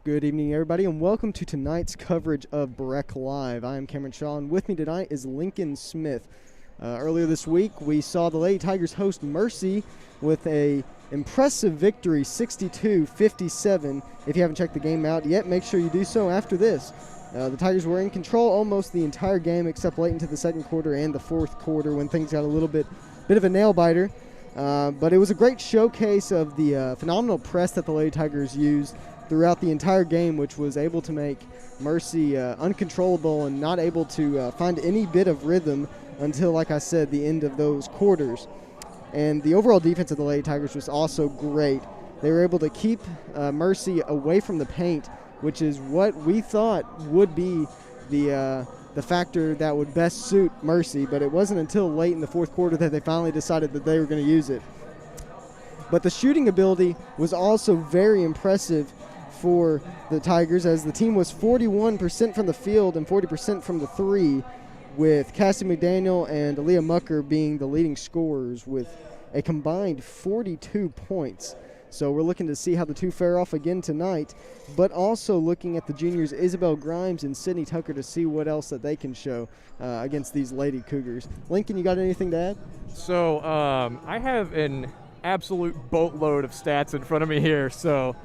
Good evening, everybody, and welcome to tonight's coverage of Breck Live. I am Cameron Shaw, and with me tonight is Lincoln Smith. Earlier this week, we saw the Lady Tigers host Mercy with a impressive victory, 62-57. If you haven't checked the game out yet, make sure you do so after this. The Tigers were in control almost the entire game, except late into the second quarter and the fourth quarter when things got a little bit of a nail-biter. But it was a great showcase of the phenomenal press that the Lady Tigers used throughout the entire game, which was able to make Mercy uncontrollable and not able to find any bit of rhythm until, like I said, the end of those quarters. And the overall defense of the Lady Tigers was also great. They were able to keep Mercy away from the paint, which is what we thought would be the factor that would best suit Mercy, but it wasn't until late in the fourth quarter that they finally decided that they were going to use it. But the shooting ability was also very impressive for the Tigers, as the team was 41% from the field and 40% from the three, with Cassie McDaniel and Aaliyah Mucker being the leading scorers with a combined 42 points. So we're looking to see how the two fare off again tonight, but also looking at the juniors Isabel Grimes and Sydney Tucker to see what else that they can show against these Lady Cougars. Lincoln, you got anything to add? So I have an absolute boatload of stats in front of me here, so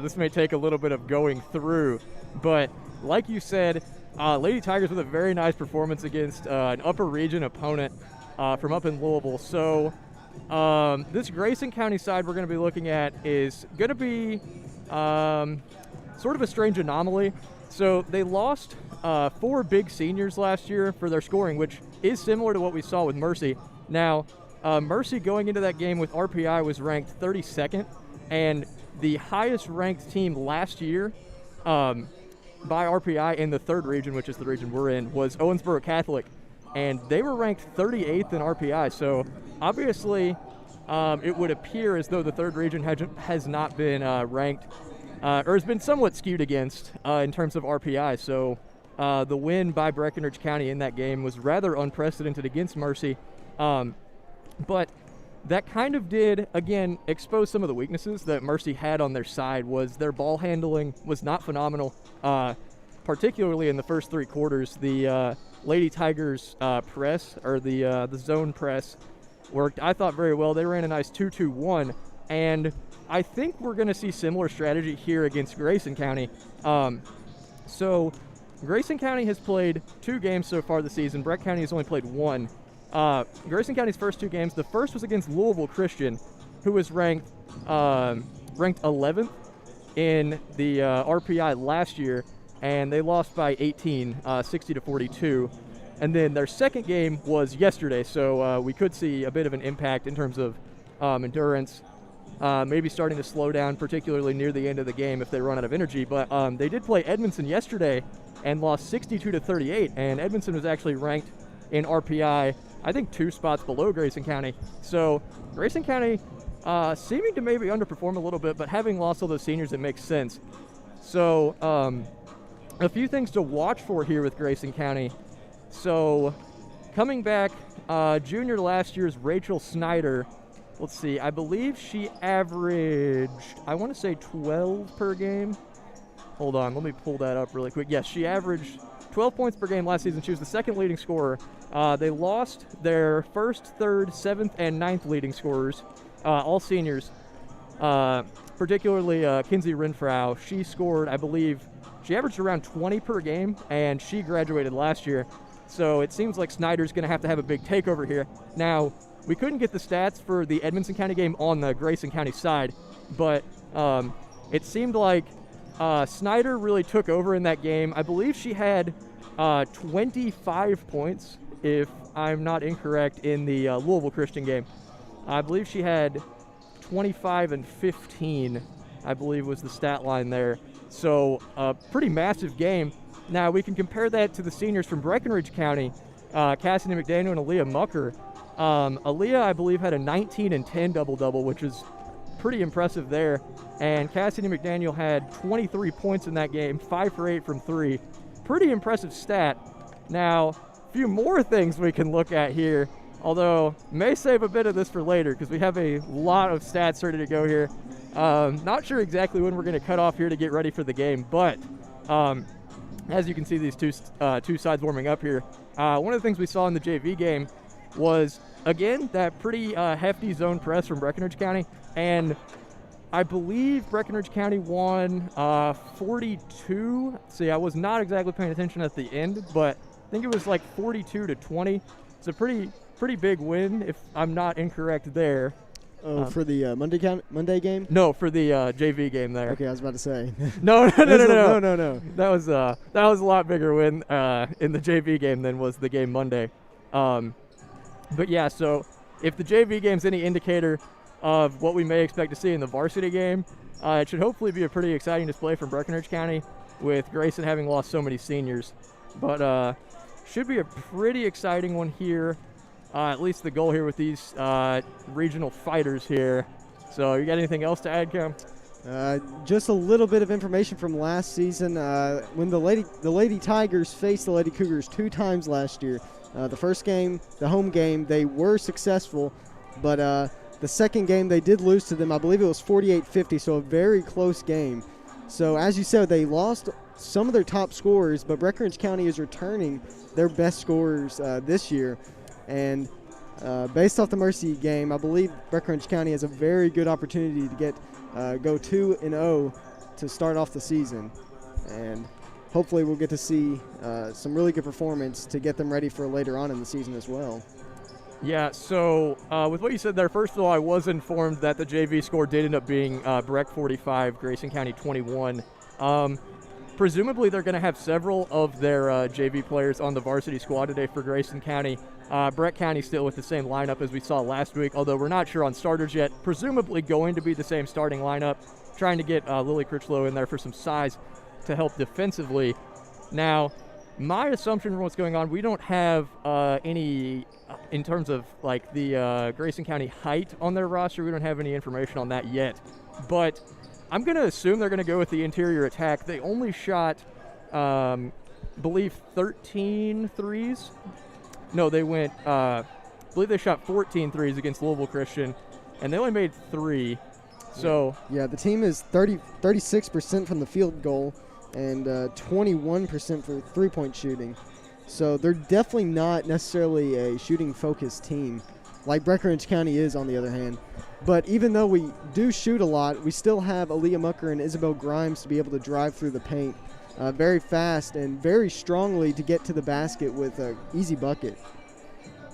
this may take a little bit of going through. But like you said, Lady Tigers with a very nice performance against an upper region opponent from up in Louisville. So this Grayson County side we're going to be looking at is going to be sort of a strange anomaly. So they lost 4 big seniors last year for their scoring, which is similar to what we saw with Mercy. Now, Mercy going into that game with RPI was ranked 32nd, and the highest ranked team last year by RPI in the third region, which is the region we're in, was Owensboro Catholic, and they were ranked 38th in RPI. So obviously it would appear as though the third region has not been ranked or has been somewhat skewed against in terms of RPI. So the win by Breckinridge County in that game was rather unprecedented against Mercy. But that kind of did, again, expose some of the weaknesses that Mercy had on their side. Was their ball handling was not phenomenal, particularly in the first 3 quarters. The Lady Tigers press, or the zone press, worked, I thought, very well. They ran a nice 2-2-1, and I think we're going to see similar strategy here against Grayson County. So Grayson County has played 2 games so far this season. Breck County has only played 1. Grayson County's first 2 games, the first was against Louisville Christian, who was ranked 11th in the RPI last year, and they lost by 18, 60-42. And then their second game was yesterday, so we could see a bit of an impact in terms of endurance, maybe starting to slow down, particularly near the end of the game if they run out of energy. But they did play Edmondson yesterday and lost 62-38, and Edmondson was actually ranked in RPI, I think 2 spots below Grayson County. So Grayson County seeming to maybe underperform a little bit, but having lost all those seniors, it makes sense. So a few things to watch for here with Grayson County. So coming back, junior last year's Rachel Snyder, let's see, I believe she averaged, I want to say 12 per game. Hold on, let me pull that up really quick. Yes, she averaged 12 points per game last season. She was the second leading scorer. They lost their first, third, 7th, and 9th leading scorers, all seniors, particularly Kinsey Renfrow. She scored, I believe, she averaged around 20 per game, and she graduated last year. So it seems like Snyder's going to have a big takeover here. Now, we couldn't get the stats for the Edmondson County game on the Grayson County side, but it seemed like Snyder really took over in that game. I believe she had 25 points, if I'm not incorrect, in the Louisville Christian game. I believe she had 25 and 15, I believe was the stat line there. So a pretty massive game. Now we can compare that to the seniors from Breckinridge County, Cassidy McDaniel and Aaliyah Mucker. Aaliyah, I believe, had a 19 and 10 double-double, which is pretty impressive there. And Cassidy McDaniel had 23 points in that game, 5 for 8 from 3. Pretty impressive stat. Now, a few more things we can look at here, although may save a bit of this for later because we have a lot of stats ready to go here. Not sure exactly when we're going to cut off here to get ready for the game, but as you can see, these two sides warming up here. One of the things we saw in the JV game was, again, that pretty hefty zone press from Breckinridge County, and I believe Breckinridge County won 42. See, I was not exactly paying attention at the end, but I think it was like 42-20. It's a pretty big win, if I'm not incorrect there. Oh, for the Monday game? No, for the JV game there. Okay, I was about to say. No. No. That was a lot bigger win in the JV game than was the game Monday. But yeah, so if the JV game's any indicator of what we may expect to see in the varsity game, it should hopefully be a pretty exciting display from Breckinridge County, with Grayson having lost so many seniors. But should be a pretty exciting one here. At least the goal here with these regional fighters here. So you got anything else to add, Cam? Just a little bit of information from last season. When the Lady Tigers faced the Lady Cougars 2 times last year. The first game, the home game, they were successful, but the second game they did lose to them. I believe it was 48-50, so a very close game. So as you said, they lost some of their top scorers, but Breckinridge County is returning their best scorers this year. And based off the Mercy game, I believe Breckinridge County has a very good opportunity to go 2-0 to start off the season. And hopefully we'll get to see some really good performance to get them ready for later on in the season as well. Yeah, so with what you said there, first of all, I was informed that the JV score did end up being Breck 45, Grayson County 21. Presumably they're going to have several of their JV players on the varsity squad today for Grayson County. Breck County still with the same lineup as we saw last week, although we're not sure on starters yet. Presumably going to be the same starting lineup, trying to get Lily Critchlow in there for some size to help defensively. Now, my assumption from what's going on, we don't have any, in terms of like the Grayson County height on their roster, we don't have any information on that yet. But I'm going to assume they're going to go with the interior attack. They only shot, believe, 13 threes. No, they went, I believe they shot 14 threes against Louisville Christian, and they only made 3. So yeah, the team is 36% from the field goal and 21% for three-point shooting. So they're definitely not necessarily a shooting-focused team like Breckinridge County is, on the other hand. But even though we do shoot a lot, we still have Aaliyah Mucker and Isabel Grimes to be able to drive through the paint very fast and very strongly to get to the basket with an easy bucket.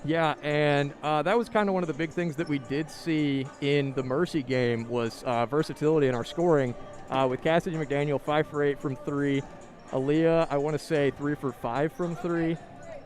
Yeah, and that was kind of one of the big things that we did see in the Mercy game was versatility in our scoring, with Cassidy McDaniel 5 for 8 from 3. Aaliyah, I want to say 3 for 5 from 3.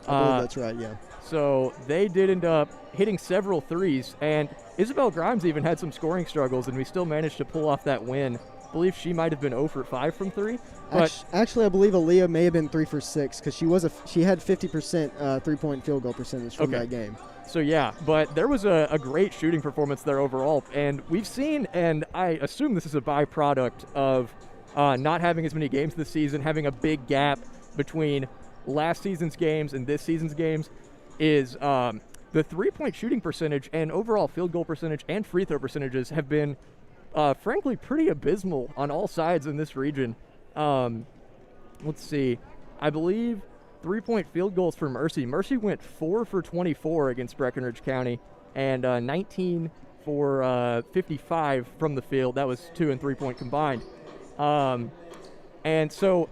I believe that's right, yeah. So they did end up hitting several threes, and Isabel Grimes even had some scoring struggles, and we still managed to pull off that win. I believe she might have been 0 for 5 from 3. But actually, I believe Aaliyah may have been 3 for 6 because she had 50% three-point field goal percentage from that game. So yeah, but there was a great shooting performance there overall, and we've seen, and I assume this is a byproduct of not having as many games this season, having a big gap between last season's games and this season's games, is the three-point shooting percentage and overall field goal percentage and free throw percentages have been frankly pretty abysmal on all sides in this region. Let's see. I believe three-point field goals for Mercy. Mercy went 4 for 24 against Breckinridge County and 19 for 55 from the field. That was 2 and 3-point combined. And so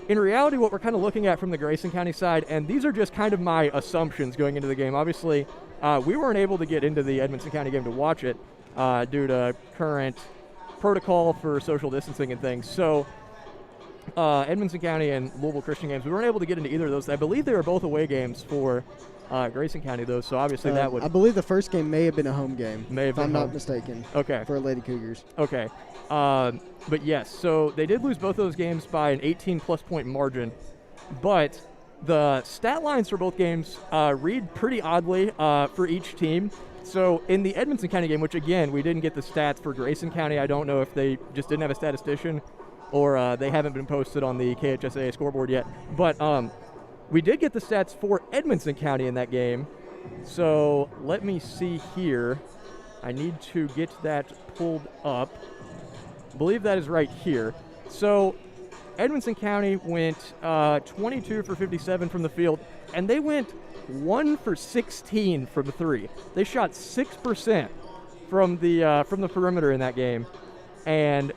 in reality, what we're kind of looking at from the Grayson County side, and these are just kind of my assumptions going into the game. Obviously, we weren't able to get into the Edmonson County game to watch it due to current protocol for social distancing and things. So Edmonson County and Louisville Christian games, we weren't able to get into either of those. I believe they were both away games for Grayson County, though, so obviously that would... I believe the first game may have been a home game, if I'm not mistaken, for Lady Cougars. Okay. But yes, so they did lose both those games by an 18-plus point margin, but the stat lines for both games read pretty oddly for each team. So in the Edmonson County game, which again, we didn't get the stats for Grayson County, I don't know if they just didn't have a statistician or they haven't been posted on the KHSAA scoreboard yet, but we did get the stats for Edmonson County in that game. So let me see here. I need to get that pulled up. believe that is right here. So Edmonson County went 22 for 57 from the field, and they went 1 for 16 from the three. They shot 6% from the perimeter in that game, and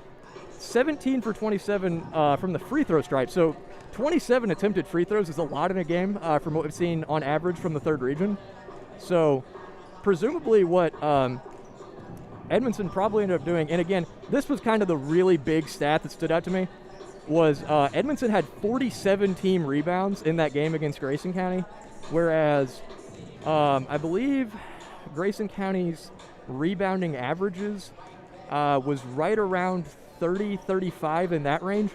17 for 27 from the free throw stripe. So 27 attempted free throws is a lot in a game from what we've seen on average from the third region. So presumably what Edmonton probably ended up doing, and again, this was kind of the really big stat that stood out to me, was Edmonton had 47 team rebounds in that game against Grayson County, whereas I believe Grayson County's rebounding averages was right around 30, 35 in that range,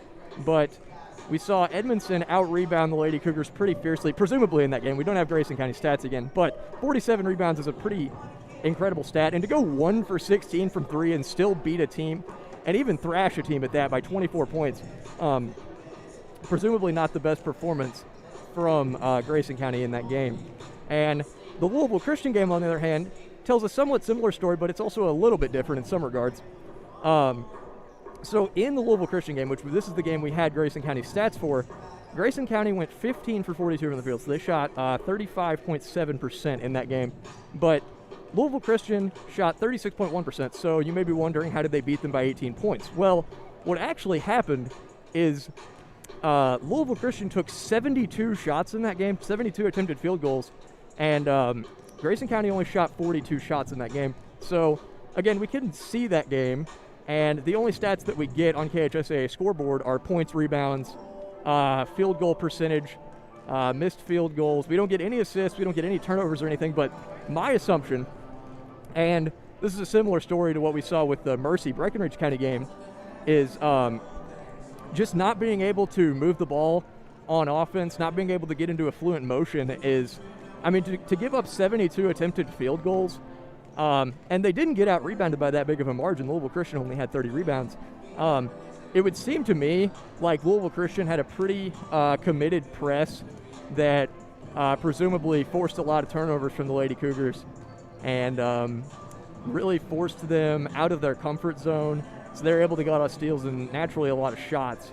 but we saw Edmonton out-rebound the Lady Cougars pretty fiercely, presumably in that game. We don't have Grayson County stats again, but 47 rebounds is a pretty incredible stat, and to go 1 for 16 from three and still beat a team, and even thrash a team at that by 24 points, presumably not the best performance from Grayson County in that game. And the Louisville Christian game, on the other hand, tells a somewhat similar story, but it's also a little bit different in some regards. So in the Louisville Christian game, which this is the game we had Grayson County stats for, Grayson County went 15 for 42 from the field, so they shot 35.7% in that game. But Louisville Christian shot 36.1%, so you may be wondering, how did they beat them by 18 points? Well, what actually happened is Louisville Christian took 72 shots in that game, 72 attempted field goals, and Grayson County only shot 42 shots in that game. So, again, we couldn't see that game, and the only stats that we get on KHSAA scoreboard are points, rebounds, field goal percentage, missed field goals. We don't get any assists, we don't get any turnovers or anything, but my assumption, and this is a similar story to what we saw with the Mercy Breckenridge County game, is just not being able to move the ball on offense, not being able to get into a fluent motion is, I mean, to give up 72 attempted field goals, and they didn't get out rebounded by that big of a margin. Louisville Christian only had 30 rebounds. It would seem to me like Louisville Christian had a pretty committed press that presumably forced a lot of turnovers from the Lady Cougars, and really forced them out of their comfort zone. So they're able to get a lot of steals and naturally a lot of shots.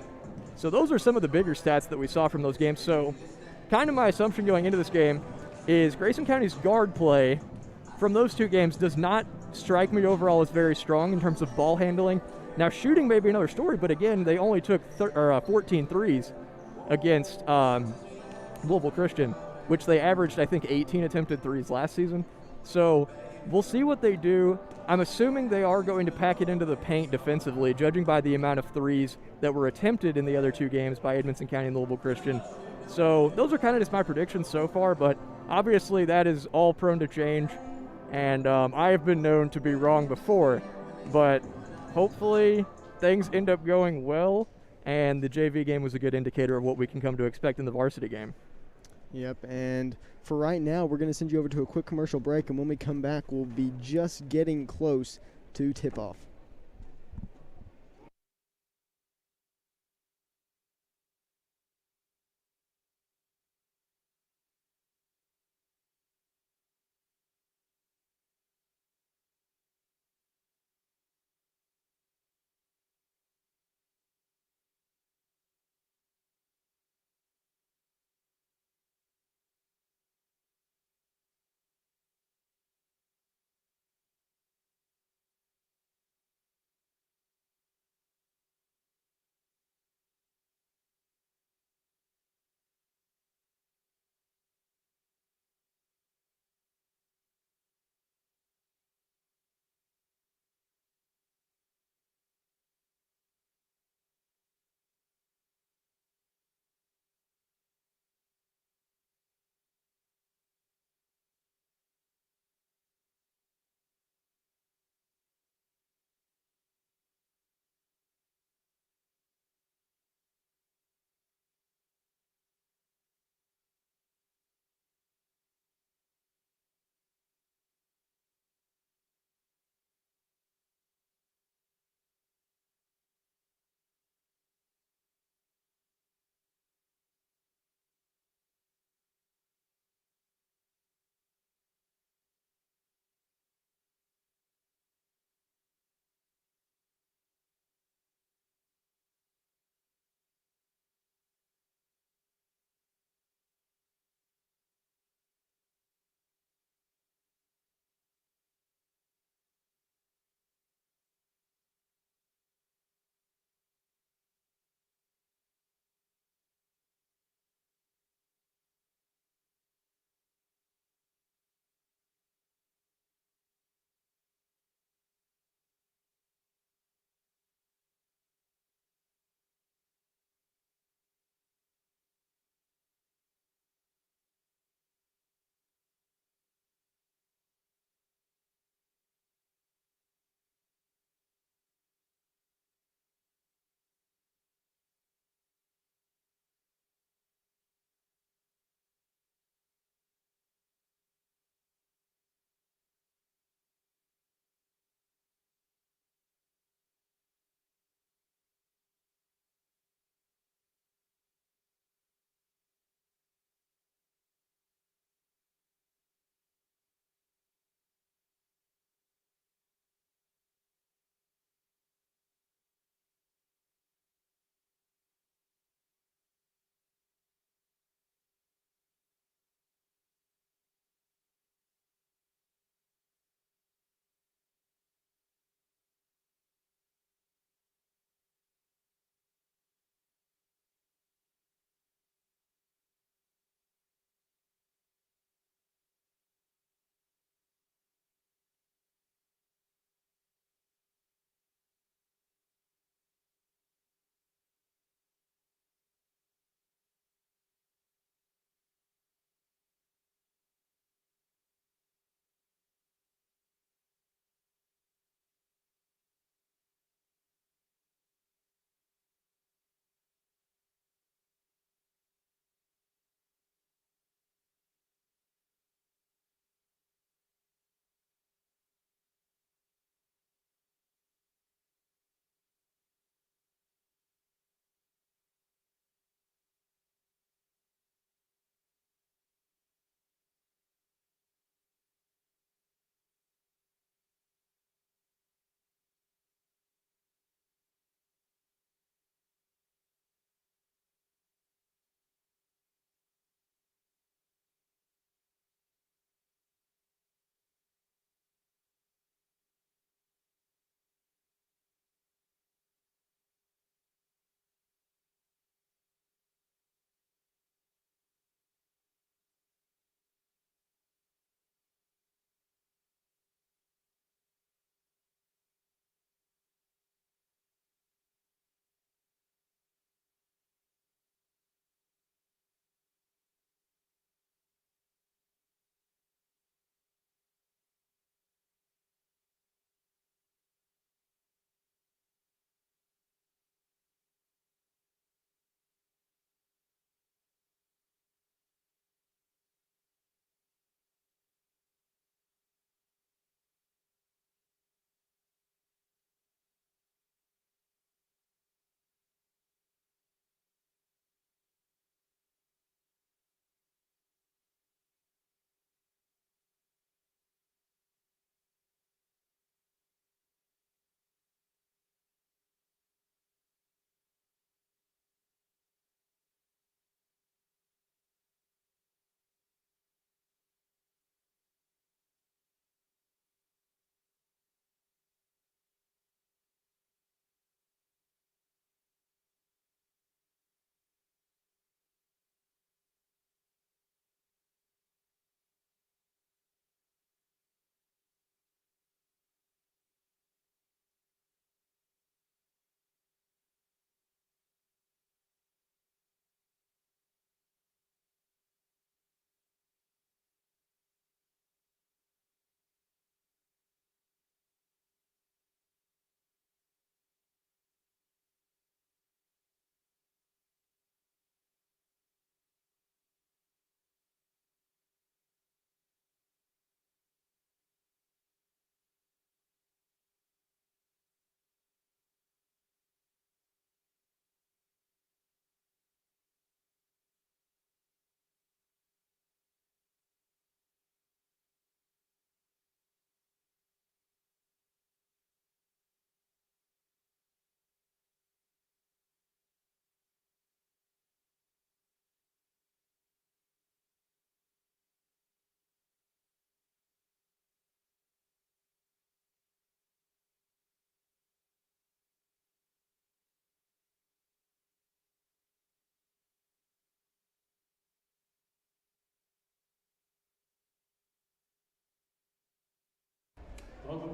So those are some of the bigger stats that we saw from those games. So kind of my assumption going into this game is Grayson County's guard play from those two games does not strike me overall as very strong in terms of ball handling. Now shooting may be another story, but again, they only took 14 threes against Louisville Christian, which they averaged, I think, 18 attempted threes last season. So we'll see what they do. I'm assuming they are going to pack it into the paint defensively, judging by the amount of threes that were attempted in the other two games by Edmonton County and Louisville Christian. So those are kind of just my predictions so far, but obviously that is all prone to change, and I have been known to be wrong before, but hopefully things end up going well, and the JV game was a good indicator of what we can come to expect in the varsity game. Yep, and for right now, we're going to send you over to a quick commercial break, and when we come back, we'll be just getting close to tip-off.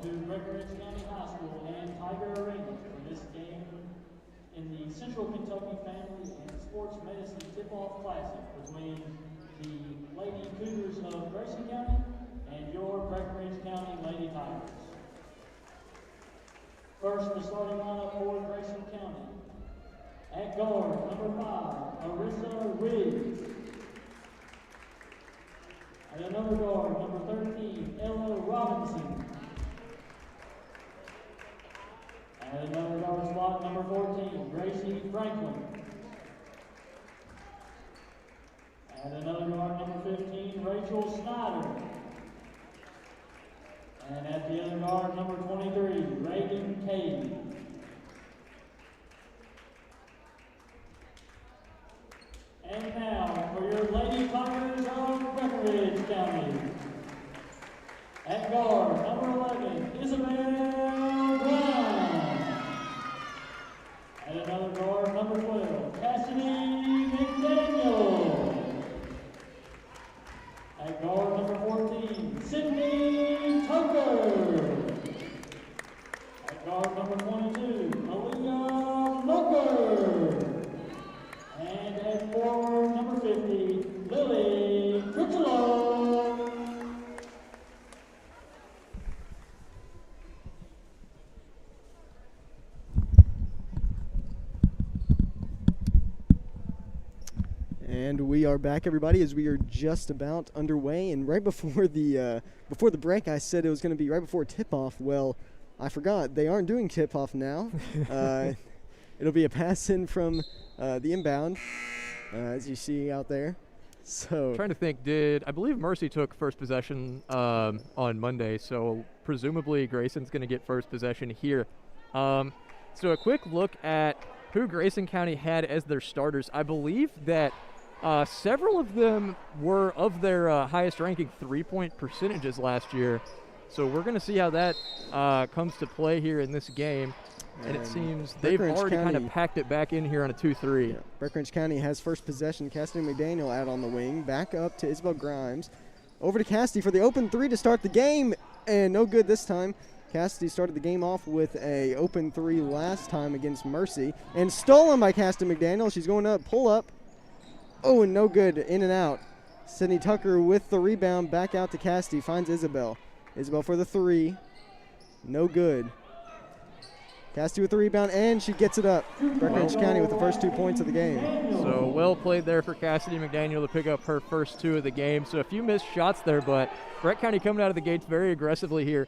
to Breckenridge County High School and Tiger Arena for this game in the Central Kentucky Family and Sports Medicine Tip-Off Classic between the Lady Cougars of Grayson County and your Breckenridge County Lady Tigers. First, the starting lineup for Grayson County. At guard, number 5, Arissa Riggs. At another guard, number 13, Ella Robinson. At another guard spot, number 14, Gracie Franklin. At another guard, number 15, Rachel Snyder. And at the other guard, number 23, Reagan Cade. And now for your Lady Tigers of Breckenridge County. At guard, number 11, Isabel Brown. At another guard, number 12, Cassidy McDaniel. At guard, number 14, Sydney Tucker. At guard, number 22, Aaliyah Loker. And at forward, number 50, Lily Critchlow. And we are back, everybody, as we are just about underway. And right before the break, I said it was going to be right before tip-off. Well, I forgot. They aren't doing tip-off now. It'll be a pass in from the inbound, as you see out there. So Trying to think, I believe Mercy took first possession on Monday, so presumably Grayson's going to get first possession here. So a quick look at who Grayson County had as their starters. I believe that several of them were of their highest ranking three-point percentages last year. So we're going to see how that comes to play here in this game. And it seems they've already kind of packed it back in here on a 2-3. Yeah. Breckenridge County has first possession. Cassidy McDaniel out on the wing. Back up to Isabel Grimes. Over to Cassidy for the open three to start the game. And no good this time. Cassidy started the game off with a open three last time against Mercy. And stolen by Cassidy McDaniel. She's going up, pull up. Oh, and no good. In and out. Sydney Tucker with the rebound. Back out to Cassidy. Finds Isabel. Isabel for the three. No good. Cassidy with the rebound, and she gets it up. Breckenridge County with the first 2 points of the game. So well played there for Cassidy McDaniel to pick up her first 2 of the game. So a few missed shots there, but Breck County coming out of the gates very aggressively here.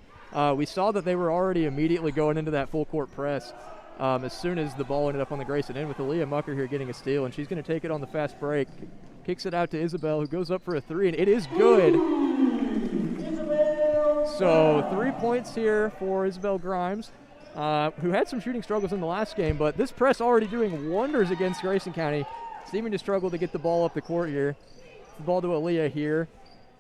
We saw that they were already immediately going into that full court press as soon as the ball ended up on the Grayson end, with Aaliyah Mucker here getting a steal, and she's going to take it on the fast break. Kicks it out to Isabel, who goes up for a 3, and it is good. So 3 points here for Isabel Grimes, who had some shooting struggles in the last game, but this press already doing wonders against Grayson County, seeming to struggle to get the ball up the court here. The ball to Aaliyah here,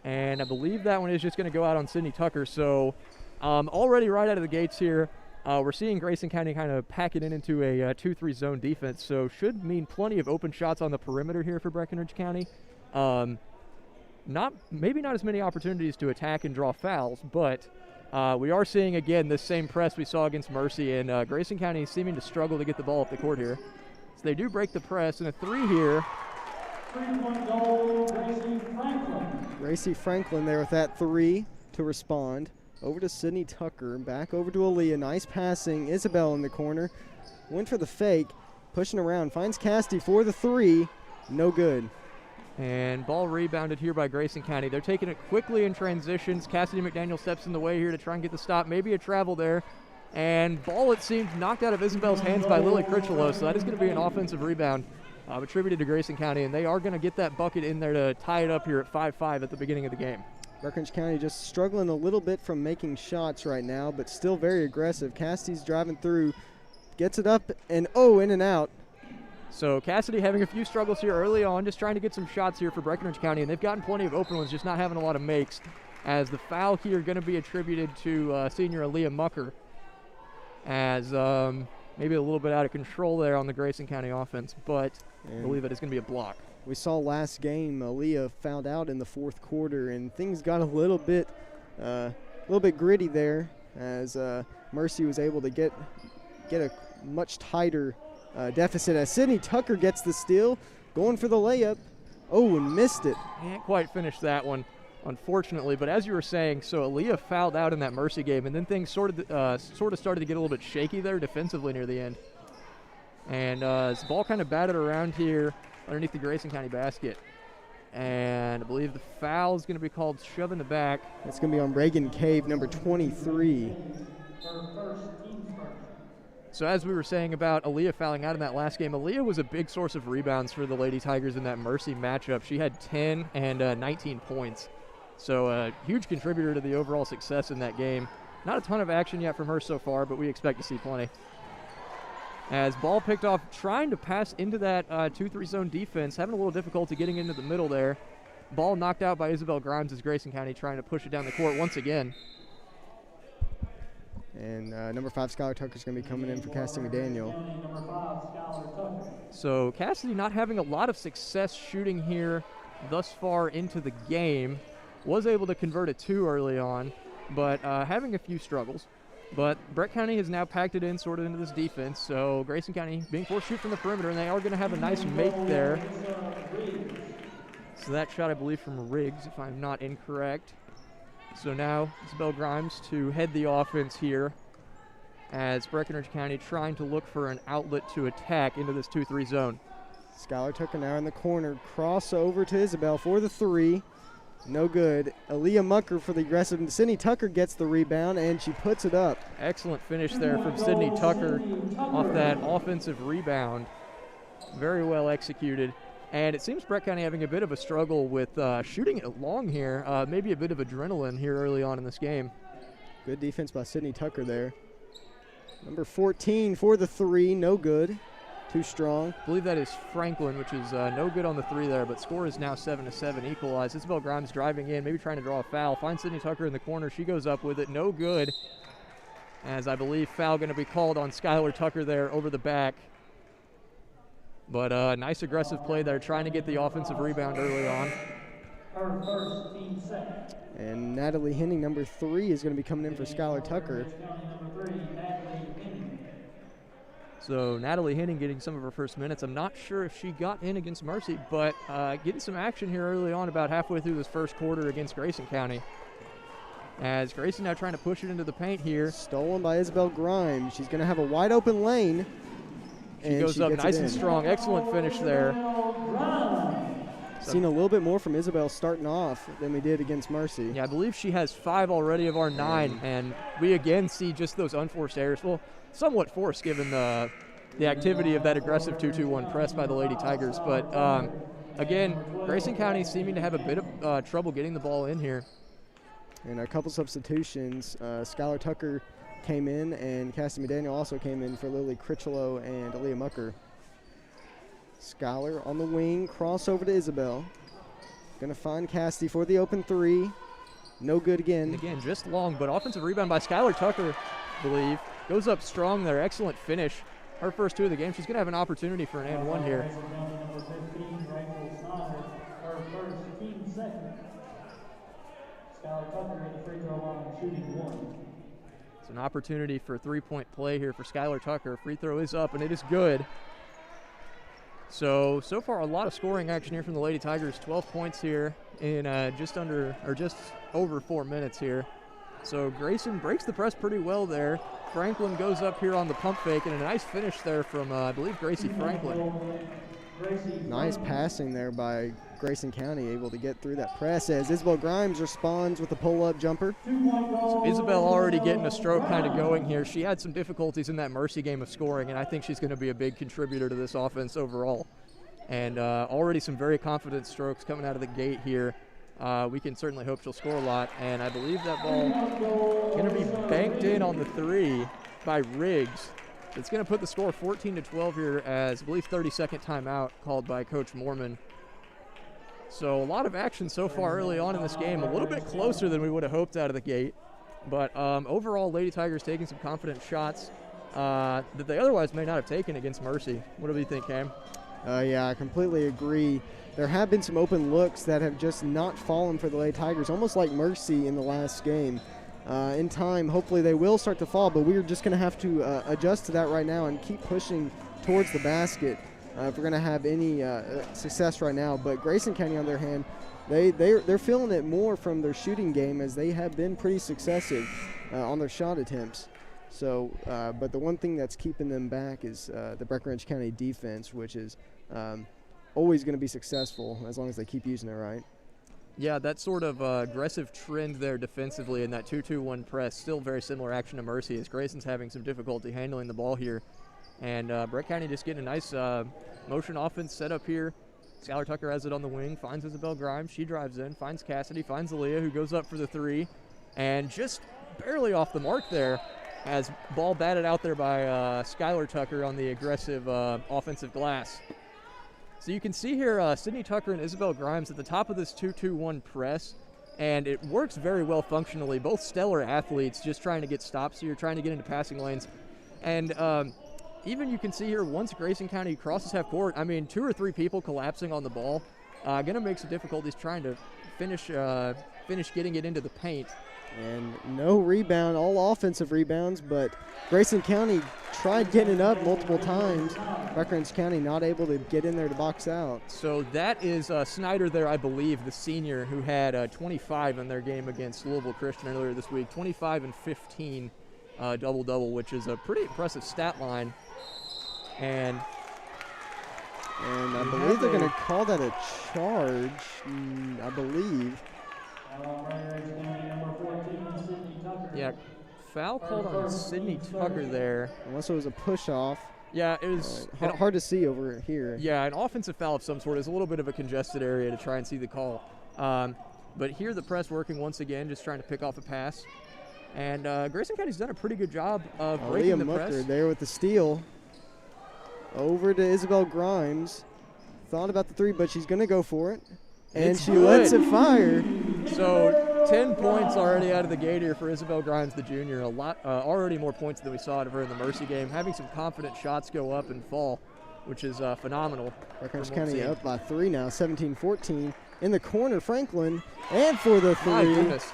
and I believe that one is just going to go out on Sydney Tucker. So already right out of the gates here, we're seeing Grayson County kind of pack it into a 2-3 zone defense, so should mean plenty of open shots on the perimeter here for Breckenridge County. Maybe not as many opportunities to attack and draw fouls, but we are seeing, again, this same press we saw against Mercy, and Grayson County seeming to struggle to get the ball up the court here. So they do break the press, and a 3 here. 3-point goal, Gracie Franklin. Gracie Franklin there with that 3 to respond. Over to Sydney Tucker, back over to Aaliyah. Nice passing. Isabel in the corner. Went for the fake, pushing around. Finds Cassidy for the 3. No good. And ball rebounded here by Grayson County. They're taking it quickly in transitions. Cassidy McDaniel steps in the way here to try and get the stop. Maybe a travel there. And ball, it seems, knocked out of Isabel's hands by Lily Critchlow. So that is going to be an offensive rebound attributed to Grayson County. And they are going to get that bucket in there to tie it up here at 5-5 at the beginning of the game. Breckenridge County just struggling a little bit from making shots right now, but still very aggressive. Cassidy's driving through, gets it up, and in and out. So Cassidy having a few struggles here early on, just trying to get some shots here for Breckenridge County, and they've gotten plenty of open ones, just not having a lot of makes, as the foul here going to be attributed to senior Aaliyah Mucker, as maybe a little bit out of control there on the Grayson County offense, but I believe it is going to be a block. We saw last game Aaliyah fouled out in the fourth quarter, and things got a little bit gritty there. as Mercy was able to get a much tighter deficit as Sydney Tucker gets the steal, going for the layup. Oh, and missed it. Can't quite finish that one, unfortunately. But as you were saying, so Aaliyah fouled out in that Mercy game, and then things sort of started to get a little bit shaky there defensively near the end. And this ball kind of batted around here underneath the Grayson County basket. And I believe the foul is going to be called shove in the back. It's going to be on Reagan Cave, number 23. So as we were saying about Aaliyah fouling out in that last game, Aaliyah was a big source of rebounds for the Lady Tigers in that Mercy matchup. She had 10 and 19 points. So a huge contributor to the overall success in that game. Not a ton of action yet from her so far, but we expect to see plenty. As ball picked off, trying to pass into that 2-3 zone defense, having a little difficulty getting into the middle there. Ball knocked out by Isabel Grimes as Grayson County trying to push it down the court once again. And number 5, Skylar Tucker is going to be coming in for Cassidy McDaniel. So Cassidy not having a lot of success shooting here thus far into the game. Was able to convert a 2 early on, but having a few struggles. But Brett County has now packed it in sort of into this defense, so Grayson County being forced to shoot from the perimeter, and they are going to have a nice make there. So that shot, I believe, from Riggs, if I'm not incorrect. So now Isabel Grimes to head the offense here as Breckinridge County trying to look for an outlet to attack into this 2-3 zone. Skylar Tucker now in the corner, cross over to Isabel for the 3. No good. Aaliyah Mucker for the aggressive. Sydney Tucker gets the rebound, and she puts it up. Excellent finish there from Sydney Tucker off that offensive rebound. Very well executed. And it seems Brett County having a bit of a struggle with shooting it long here. Maybe a bit of adrenaline here early on in this game. Good defense by Sydney Tucker there. Number 14 for the 3. No good. Too strong. I believe that is Franklin, which is no good on the 3 there, but score is now 7-7, equalized. Isabel Grimes driving in, maybe trying to draw a foul. Finds Sydney Tucker in the corner. She goes up with it. No good. As I believe foul going to be called on Skylar Tucker there over the back. But nice aggressive play there, trying to get the offensive rebound early on. Her first, team second. And Natalie Henning, number 3, is going to be coming in for Skylar Tucker. Number 3, Natalie Henning. So Natalie Henning getting some of her first minutes. I'm not sure if she got in against Mercy, but getting some action here early on about halfway through this first quarter against Grayson County. As Grayson now trying to push it into the paint here. Stolen by Isabel Grimes. She's going to have a wide open lane. She goes up nice and strong. Excellent finish there. Seen a little bit more from Isabel starting off than we did against Mercy. Yeah, I believe she has 5 already of our 9, and we again see just those unforced errors. Well, somewhat forced given the activity of that aggressive 2-2-1 press by the Lady Tigers. But again, Grayson County seeming to have a bit of trouble getting the ball in here. And a couple substitutions. Skylar Tucker came in, and Cassie McDaniel also came in for Lily Critchlow and Aaliyah Mucker. Skylar on the wing, cross over to Isabel. Gonna find Cassidy for the open 3. No good again. And again, just long, but offensive rebound by Skylar Tucker, I believe. Goes up strong there, excellent finish. Her first 2 of the game. She's gonna have an opportunity for an and 1 here. Number 15, Rachel Snyder. Her first, team second. Skylar Tucker at the free throw line, shooting 1. It's an opportunity for a 3-point play here for Skylar Tucker. Free throw is up, and it is good. So far a lot of scoring action here from the Lady Tigers. 12 points here in just over 4 minutes here. So Grayson breaks the press pretty well there. Franklin goes up here on the pump fake, and a nice finish there from, I believe, Gracie Franklin. Nice passing there by Grayson County, able to get through that press as Isabel Grimes responds with a pull-up jumper. So Isabel already getting a stroke kind of going here. She had some difficulties in that Mercy game of scoring, and I think she's going to be a big contributor to this offense overall. And already some very confident strokes coming out of the gate here. We can certainly hope she'll score a lot, and I believe that ball going to be banked in on the 3 by Riggs. It's going to put the score 14-12 here as, I believe, 32nd timeout called by Coach Mormon. So a lot of action so far early on in this game, a little bit closer than we would have hoped out of the gate. But overall, Lady Tigers taking some confident shots that they otherwise may not have taken against Mercy. What do you think, Cam? Yeah, I completely agree. There have been some open looks that have just not fallen for the Lady Tigers, almost like Mercy in the last game. in time, hopefully they will start to fall, but we're just going to have to adjust to that right now and keep pushing towards the basket if we're going to have any success right now. But Grayson County, on their hand, they're feeling it more from their shooting game, as they have been pretty successive on their shot attempts. So, but the one thing that's keeping them back is the Breckinridge County defense, which is always going to be successful as long as they keep using it right. Yeah, that sort of aggressive trend there defensively in that 2-2-1 press, still very similar action to Mercy, as Grayson's having some difficulty handling the ball here. And Breck County just getting a nice motion offense set up here. Skylar Tucker has it on the wing, finds Isabel Grimes. She drives in, finds Cassidy, finds Aaliyah, who goes up for the three. And just barely off the mark there, as ball batted out there by Skylar Tucker on the aggressive offensive glass. So you can see here Sydney Tucker and Isabel Grimes at the top of this 2-2-1 press, and it works very well functionally. Both stellar athletes just trying to get stops here, trying to get into passing lanes. And even you can see here, once Grayson County crosses half court, I mean, 2 or 3 people collapsing on the ball, going to make some difficulties trying to finish getting it into the paint. And no rebound, all offensive rebounds, but Grayson County tried getting it up multiple times. Breckinridge County not able to get in there to box out. So that is Snyder there, I believe, the senior, who had 25 in their game against Louisville Christian earlier this week. 25 and 15 double-double, which is a pretty impressive stat line. And I believe they're going to call that a charge, I believe. Yeah, foul called on Sydney Tucker there. Unless it was a push-off. Yeah, it was hard to see over here. Yeah, an offensive foul of some sort is a little bit of a congested area to try and see the call. But here the press working once again, just trying to pick off a pass. And Grayson County's done a pretty good job of breaking the press. Mucker there with the steal. Over to Isabel Grimes. Thought about the three, but she's going to go for it. And she lets it fire. So 10 points already out of the gate here for Isabel Grimes, the junior. A lot, already more points than we saw out of her in the Mercy game. Having some confident shots go up and fall, which is phenomenal. Breckinridge County up by 3 now, 17-14. In the corner, Franklin, and for the 3. My goodness.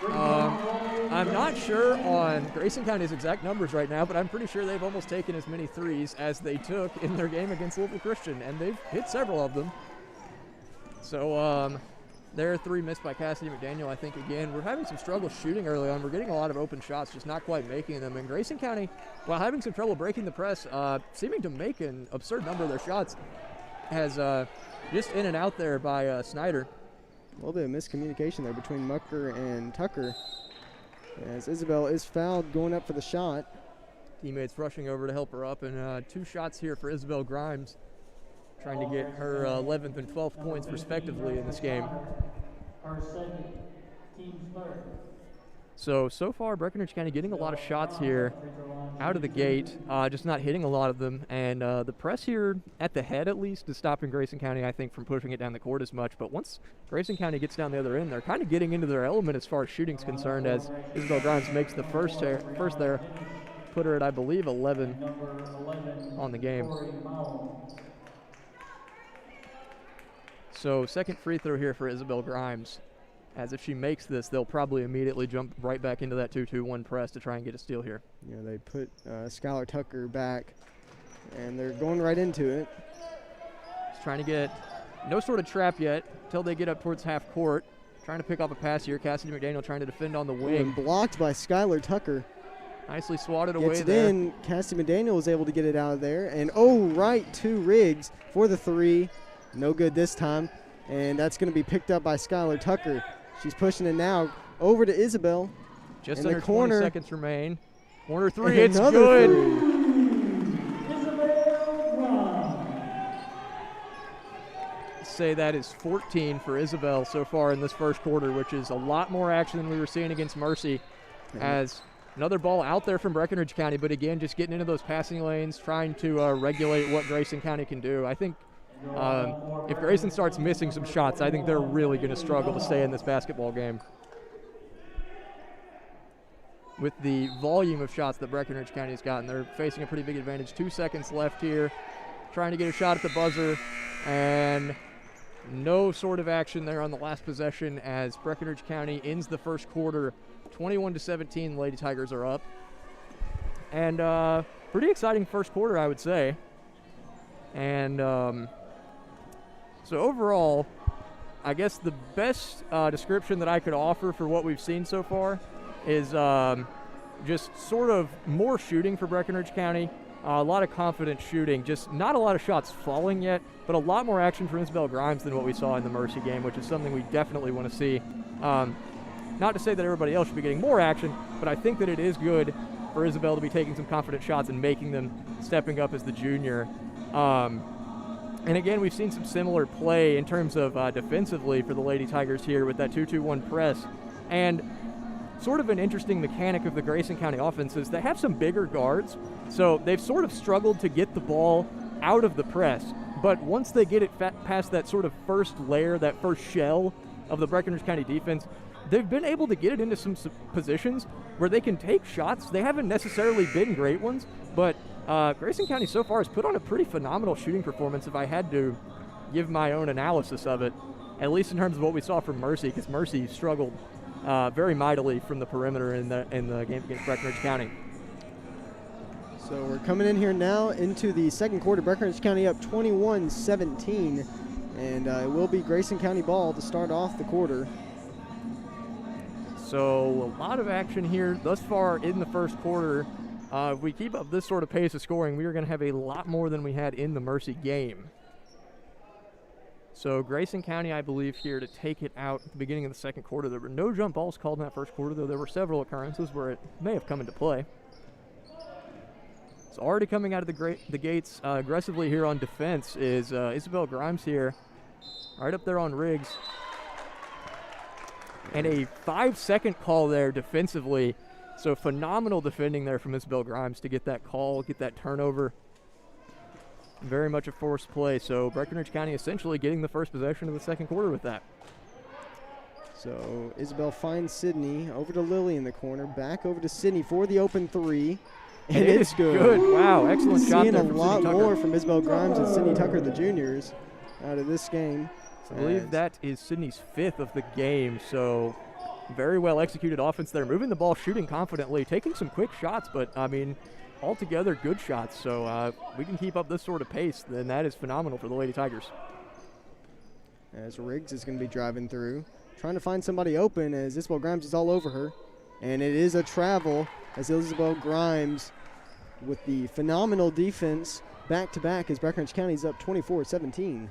I'm not sure on Grayson County's exact numbers right now, but I'm pretty sure they've almost taken as many threes as they took in their game against Louisville Christian, and they've hit several of them. So there are 3 missed by Cassidy McDaniel, I think. Again, we're having some trouble shooting early on. We're getting a lot of open shots, just not quite making them. And Grayson County, while having some trouble breaking the press, seeming to make an absurd number of their shots, has just in and out there by Snyder. A little bit of miscommunication there between Mucker and Tucker, as Isabel is fouled going up for the shot. Teammates rushing over to help her up, and 2 shots here for Isabel Grimes, trying to get her 11th and 12th points respectively in this game. Our second, team's third. So far, Breckinridge County getting a lot of shots here out of the gate, just not hitting a lot of them. And the press here, at the head at least, is stopping Grayson County, I think, from pushing it down the court as much. But once Grayson County gets down the other end, they're kind of getting into their element as far as shooting's concerned, as Isabel Grimes makes the first there, put her at, I believe, 11 on the game. So second free throw here for Isabel Grimes, as if she makes this, they'll probably immediately jump right back into that 2-2-1 press to try and get a steal here. Yeah, they put Skylar Tucker back, and they're going right into it. Just trying to get no sort of trap yet until they get up towards half court. Trying to pick off a pass here. Cassidy McDaniel trying to defend on the wing. And blocked by Skylar Tucker. Nicely swatted away Gets it there. in. Cassidy McDaniel was able to get it out of there. And right to Riggs for the 3. No good this time. And that's going to be picked up by Skylar Tucker. She's pushing it now over to Isabel. Just in under the corner. 20 seconds remain. Corner 3, it's good. 3. Say that is 14 for Isabel so far in this first quarter, which is a lot more action than we were seeing against Mercy. As another ball out there from Breckinridge County, but again, just getting into those passing lanes, trying to regulate what Grayson County can do. I think if Grayson starts missing some shots, I think they're really going to struggle to stay in this basketball game. With the volume of shots that Breckinridge County has gotten, they're facing a pretty big advantage. 2 seconds left here. Trying to get a shot at the buzzer, and no sort of action there on the last possession as Breckinridge County ends the first quarter 21-17. Lady Tigers are up. And pretty exciting first quarter, I would say. And so overall, I guess the best description that I could offer for what we've seen so far is just sort of more shooting for Breckinridge County. A lot of confident shooting, just not a lot of shots falling yet, but a lot more action from Isabel Grimes than what we saw in the Mercy game, which is something we definitely want to see. Not to say that everybody else should be getting more action, but I think that it is good for Isabel to be taking some confident shots and making them, stepping up as the junior. And again, we've seen some similar play in terms of defensively for the Lady Tigers here with that 2-2-1 press. And sort of an interesting mechanic of the Grayson County offense is they have some bigger guards, so they've sort of struggled to get the ball out of the press. But once they get it past that sort of first layer, that first shell of the Breckinridge County defense, they've been able to get it into some positions where they can take shots. They haven't necessarily been great ones, but Grayson County so far has put on a pretty phenomenal shooting performance if I had to give my own analysis of it, at least in terms of what we saw from Mercy, because Mercy struggled very mightily from the perimeter in the game against Breckinridge County. So we're coming in here now into the second quarter. Breckinridge County up 21-17, and it will be Grayson County ball to start off the quarter. So a lot of action here thus far in the first quarter. If we keep up this sort of pace of scoring, we are going to have a lot more than we had in the Mercy game. So Grayson County, I believe, here to take it out at the beginning of the second quarter. There were no jump balls called in that first quarter, though there were several occurrences where it may have come into play. It's already coming out of the gates aggressively here on defense is Isabel Grimes here, right up there on Riggs. And a 5-second call there defensively. So phenomenal defending there from Isabel Grimes to get that call, get that turnover. Very much a forced play. So Breckinridge County essentially getting the first possession of the second quarter with that. So Isabel finds Sydney, over to Lily in the corner, back over to Sydney for the open three. And it's good. Wow, excellent shot there from Seeing a lot Sydney more Tucker. from Isabel Grimes and Sydney Tucker, the juniors, out of this game. I believe that is Sydney's 5th of the game, so very well executed offense there. Moving the ball, shooting confidently, taking some quick shots, but, I mean, altogether good shots. So we can keep up this sort of pace, then that is phenomenal for the Lady Tigers. As Riggs is going to be driving through, trying to find somebody open as Isabel Grimes is all over her. And it is a travel as Isabel Grimes with the phenomenal defense back-to-back as Breckinridge County's up 24-17.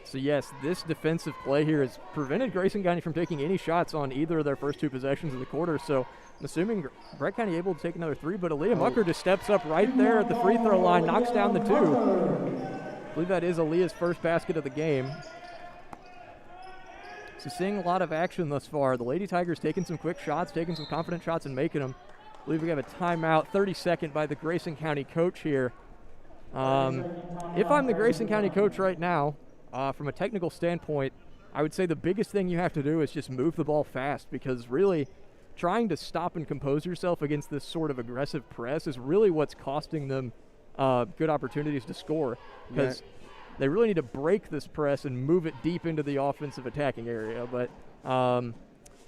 So, yes, this defensive play here has prevented Grayson County from taking any shots on either of their first two possessions of the quarter. So, I'm assuming Brett County able to take another three, but Aaliyah Mucker just steps up right there at the free throw line, knocks down the two. I believe that is Aaliyah's first basket of the game. So, seeing a lot of action thus far. The Lady Tigers taking some quick shots, taking some confident shots and making them. I believe we have a timeout, 32nd by the Grayson County coach here. If I'm the Grayson County coach right now, from a technical standpoint, I would say the biggest thing you have to do is just move the ball fast, because really trying to stop and compose yourself against this sort of aggressive press is really what's costing them good opportunities to score, because they really need to break this press and move it deep into the offensive attacking area. But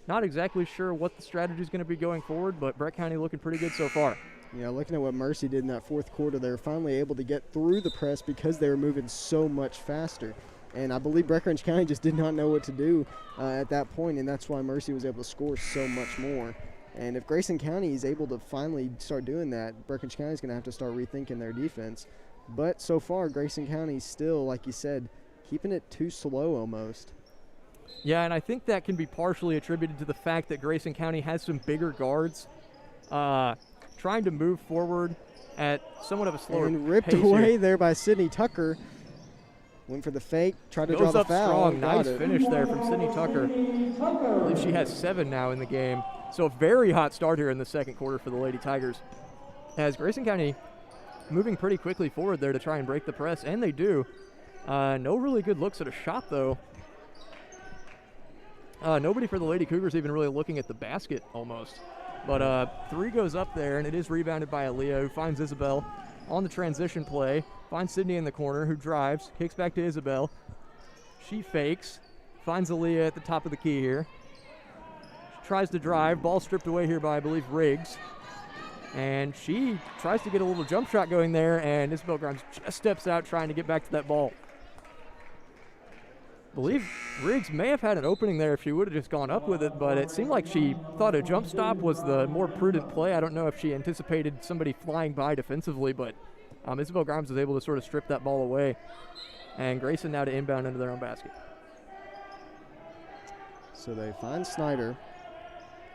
not exactly sure what the strategy is going to be going forward, but Brett County looking pretty good so far. Yeah, looking at what Mercy did in that fourth quarter, they were finally able to get through the press because they were moving so much faster. And I believe Breckinridge County just did not know what to do at that point, and that's why Mercy was able to score so much more. And if Grayson County is able to finally start doing that, Breckinridge County is going to have to start rethinking their defense. But so far, Grayson County still, like you said, keeping it too slow almost. Yeah, and I think that can be partially attributed to the fact that Grayson County has some bigger guards trying to move forward at somewhat of a slower pace. And ripped away there by Sydney Tucker. Went for the fake, tried to draw the foul. Strong. Nice finish there from Sydney Tucker. I believe she has 7 now in the game. So a very hot start here in the second quarter for the Lady Tigers. As Grayson County moving pretty quickly forward there to try and break the press, and they do. No really good looks at a shot, though. Nobody for the Lady Cougars even really looking at the basket almost. But 3 goes up there, and it is rebounded by Aaliyah, who finds Isabel on the transition play. Finds Sydney in the corner, who drives, kicks back to Isabel. She fakes, finds Aaliyah at the top of the key here. She tries to drive, ball stripped away here by, I believe, Riggs. And she tries to get a little jump shot going there, and Isabel Grimes just steps out trying to get back to that ball. I believe Riggs may have had an opening there if she would have just gone up with it, but it seemed like she thought a jump stop was the more prudent play. I don't know if she anticipated somebody flying by defensively, but Isabel Grimes was able to sort of strip that ball away. And Grayson now to inbound into their own basket. So they find Snyder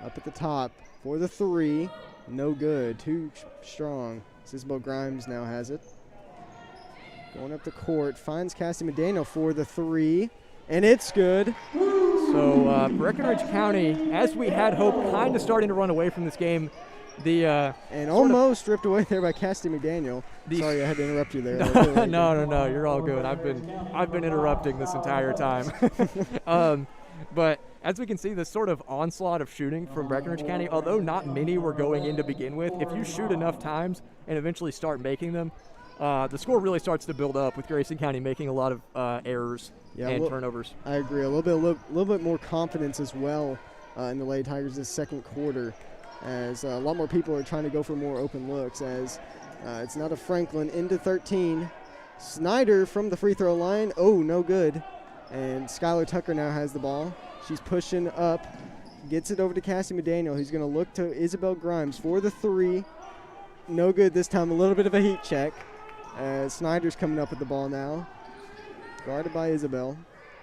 up at the top for the three. No good. Too strong. Isabel Grimes now has it. Going up the court. Finds Cassie McDaniel for the three. And it's good. So Breckenridge County, as we had hoped, kind of starting to run away from this game. And almost stripped away there by Cassie McDaniel. Sorry, I had to interrupt you there. No, you're all good. I've been interrupting this entire time. But as we can see, this sort of onslaught of shooting from Breckenridge County, although not many were going in to begin with, if you shoot enough times and eventually start making them, the score really starts to build up with Grayson County making a lot of errors and turnovers. I agree. A little bit more confidence as well in the Lady Tigers this second quarter, as a lot more people are trying to go for more open looks, as it's not a Franklin into 13. Snyder from the free throw line. Oh, no good. And Skylar Tucker now has the ball. She's pushing up, gets it over to Cassie McDaniel, who's going to look to Isabel Grimes for the three. No good this time. A little bit of a heat check. Snyder's coming up with the ball now, guarded by Isabel.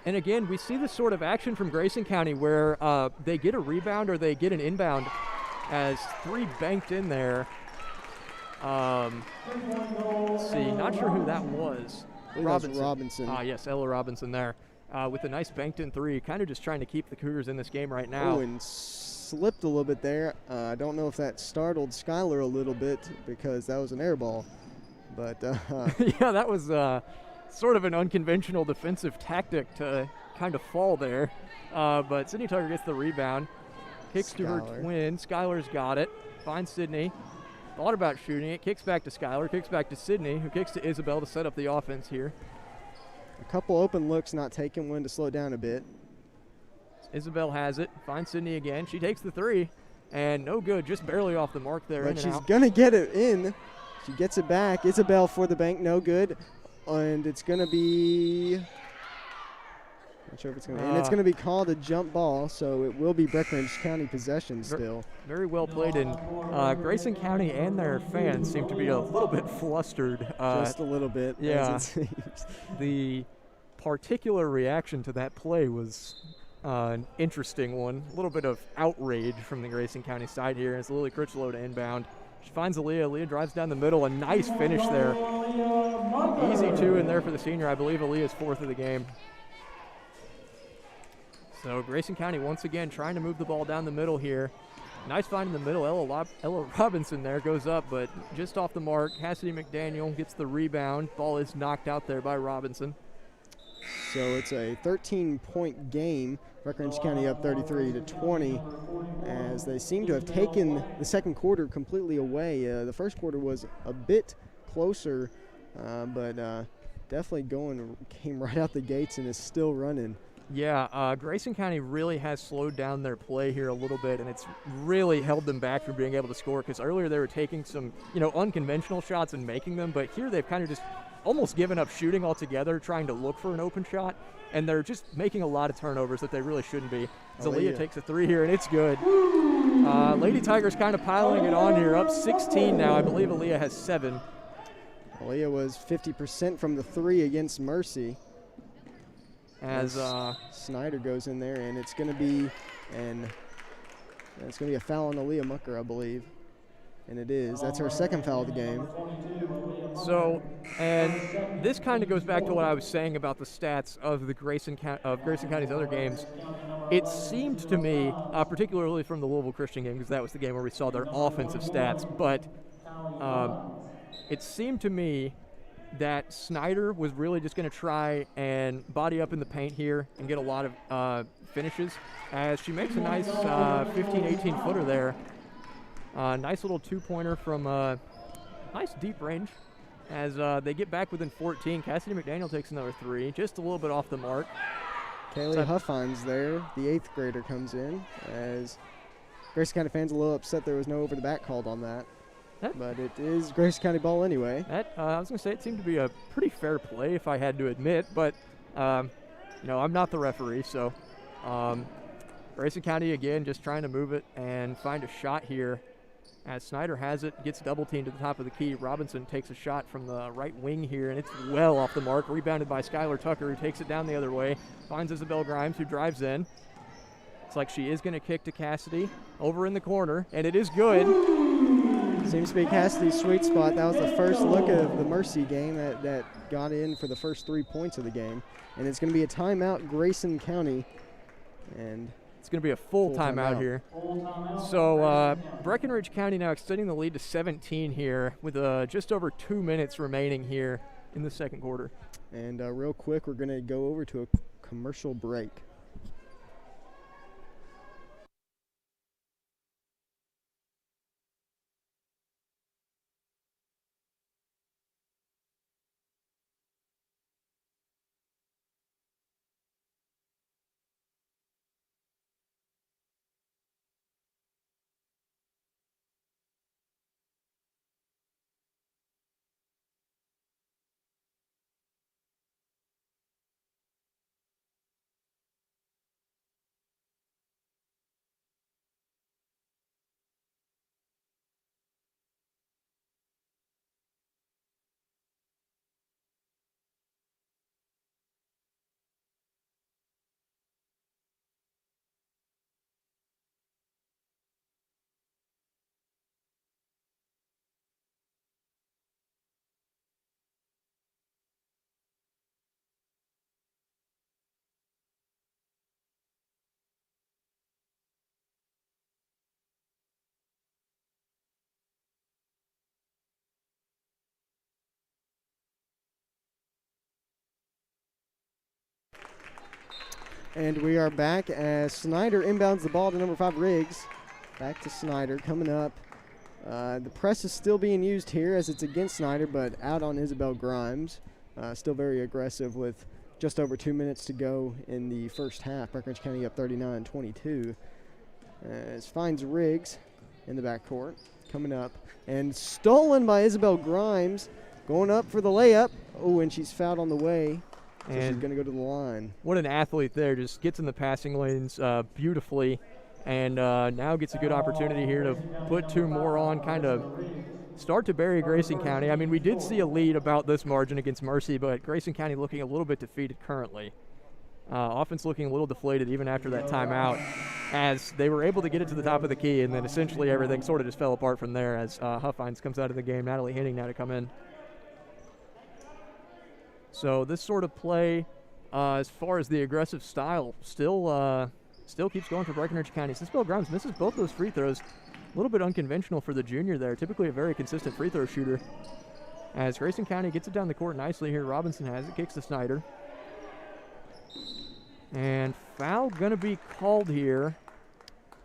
And again, we see this sort of action from Grayson County where they get a rebound or they get an inbound as three banked in there. Let's see, not sure who that was. Robinson. Yes, Ella Robinson there with a nice banked in three, kind of just trying to keep the Cougars in this game right now. Oh, and slipped a little bit there. I don't know if that startled Skylar a little bit because that was an air ball. But yeah, that was sort of an unconventional defensive tactic to kind of fall there. But Sydney Tucker gets the rebound, kicks to her twin. Skylar's got it, finds Sydney. Thought about shooting it, kicks back to Skylar, kicks back to Sydney, who kicks to Isabel to set up the offense here. A couple open looks not taken, one to slow it down a bit. Isabel has it, finds Sydney again. She takes the three, and no good, just barely off the mark there. But she's going to get it in. She gets it back. Isabel for the bank, no good. And it's going to be, not sure if it's going to be, and it's going to be called a jump ball, so it will be Breckenridge County possession still. Very well played, and Grayson County and their fans seem to be a little bit flustered. Just a little bit, yeah, as it seems. The particular reaction to that play was an interesting one. A little bit of outrage from the Grayson County side here as Lily Critchlow to inbound. She finds Aaliyah. Aaliyah drives down the middle. A nice finish there. Easy two in there for the senior. I believe Aaliyah's fourth of the game. So Grayson County once again trying to move the ball down the middle here. Nice find in the middle. Ella Robinson there goes up, but just off the mark. Cassidy McDaniel gets the rebound. Ball is knocked out there by Robinson. So it's a 13-point game. Breckenridge County up 33-20, as they seem to have taken the second quarter completely away. The first quarter was a bit closer, but definitely came right out the gates and is still running. Yeah, Grayson County really has slowed down their play here a little bit, and it's really held them back from being able to score, because earlier they were taking some, unconventional shots and making them, but here they've kind of just almost given up shooting altogether, trying to look for an open shot, and they're just making a lot of turnovers that they really shouldn't be. Aaliyah takes a three here, and it's good. Lady Tigers kind of piling it on here, up 16 now. I believe Aaliyah has 7. Aaliyah was 50% from the three against Mercy. As Snyder goes in there, and it's going to be a foul on Aaliyah Mucker, I believe. And it is. That's her second foul of the game. So, and this kind of goes back to what I was saying about the stats of the Grayson County's other games. It seemed to me, particularly from the Louisville Christian game, because that was the game where we saw their offensive stats, but it seemed to me that Snyder was really just going to try and body up in the paint here and get a lot of finishes, as she makes a nice 15-18 footer there. Nice little two-pointer from nice deep range. as they get back within 14. Cassidy McDaniel takes another 3, just a little bit off the mark. Kaylee Huffines there, the 8th grader, comes in, as Grayson County fans a little upset there was no over the back called on that. But it is Grayson County ball anyway. I was going to say it seemed to be a pretty fair play, if I had to admit, but I'm not the referee, so Grayson County again just trying to move it and find a shot here. As Snyder has it, gets double teamed to the top of the key. Robinson takes a shot from the right wing here, and it's well off the mark. Rebounded by Skylar Tucker, who takes it down the other way. Finds Isabel Grimes, who drives in. It's like she is going to kick to Cassidy over in the corner, and it is good. Seems to be Cassidy's sweet spot. That was the first look of the Mercy game that got in for the first 3 points of the game. And it's going to be a timeout, Grayson County. And it's going to be a full timeout here. So Breckenridge County now extending the lead to 17 here with just over 2 minutes remaining here in the second quarter. And real quick, we're going to go over to a commercial break. And we are back as Snyder inbounds the ball to number 5, Riggs. Back to Snyder coming up. The press is still being used here as it's against Snyder, but out on Isabel Grimes. Still very aggressive with just over 2 minutes to go in the first half. Breckenridge County up 39-22. As finds Riggs in the backcourt. Coming up. And stolen by Isabel Grimes. Going up for the layup. Oh, and she's fouled on the way. So she's going to go to the line. What an athlete there. Just gets in the passing lanes beautifully. And now gets a good opportunity here to put 2 more on, kind of start to bury Grayson County. I mean, we did see a lead about this margin against Mercy, but Grayson County looking a little bit defeated currently. Offense looking a little deflated even after that timeout, as they were able to get it to the top of the key, and then essentially everything sort of just fell apart from there as Huffines comes out of the game. Natalie Henning now to come in. So this sort of play, as far as the aggressive style, still keeps going for Breckenridge County. Isabel Grimes misses both those free throws. A little bit unconventional for the junior there. Typically a very consistent free throw shooter. As Grayson County gets it down the court nicely here, Robinson has it, kicks to Snyder. And foul going to be called here.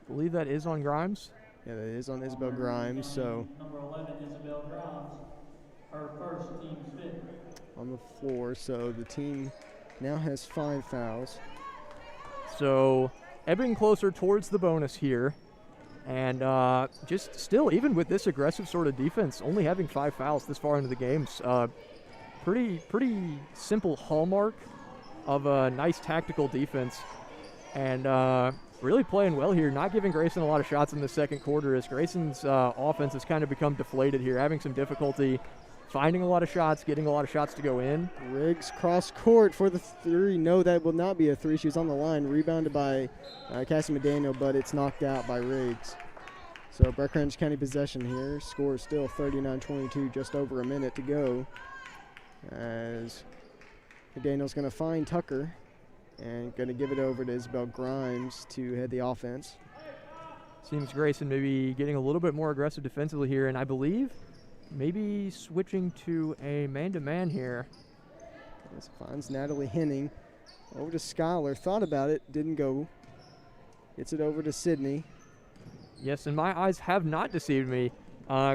I believe that is on Grimes. Yeah, that is on Isabel Grimes. So number 11, Isabel Grimes, her first, team's 5th. On the floor, so the team now has 5 fouls. So ebbing closer towards the bonus here. And just still, even with this aggressive sort of defense, only having 5 fouls this far into the game's pretty simple hallmark of a nice tactical defense. And really playing well here, not giving Grayson a lot of shots in the second quarter, as Grayson's offense has kind of become deflated here, having some difficulty finding a lot of shots, getting a lot of shots to go in. Riggs cross court for the 3. No, that will not be a 3. She was on the line, rebounded by Cassie McDaniel, but it's knocked out by Riggs. So Breckenridge County possession here. Score is still 39-22, just over a minute to go. As McDaniel's going to find Tucker and going to give it over to Isabel Grimes to head the offense. Seems Grayson maybe getting a little bit more aggressive defensively here, and I believe maybe switching to a man-to-man here. This finds Natalie Henning over to Skylar. Thought about it, didn't go. Gets it over to Sydney. Yes, and my eyes have not deceived me.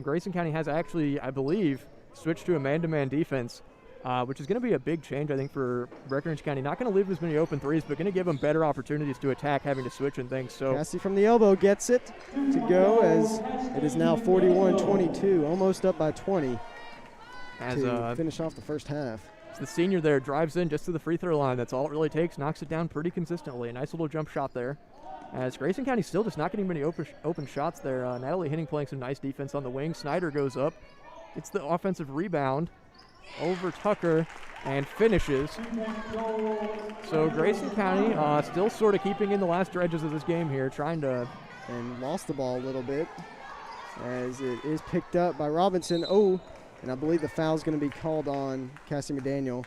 Grayson County has actually, I believe, switch to a man-to-man defense, which is going to be a big change, I think, for Breckinridge County. Not going to leave as many open threes, but going to give them better opportunities to attack, having to switch and things. So Cassidy from the elbow gets it to go as it is now 41-22, almost up by 20 to finish off the first half. The senior there drives in just to the free throw line. That's all it really takes. Knocks it down pretty consistently. A nice little jump shot there. As Grayson County still just not getting many open shots there. Natalie Henning playing some nice defense on the wing. Snyder goes up. Gets the offensive rebound over Tucker and finishes. So Grayson County still sort of keeping in the last dredges of this game here, trying to... And lost the ball a little bit as it is picked up by Robinson. Oh, and I believe the foul is going to be called on Cassie McDaniel.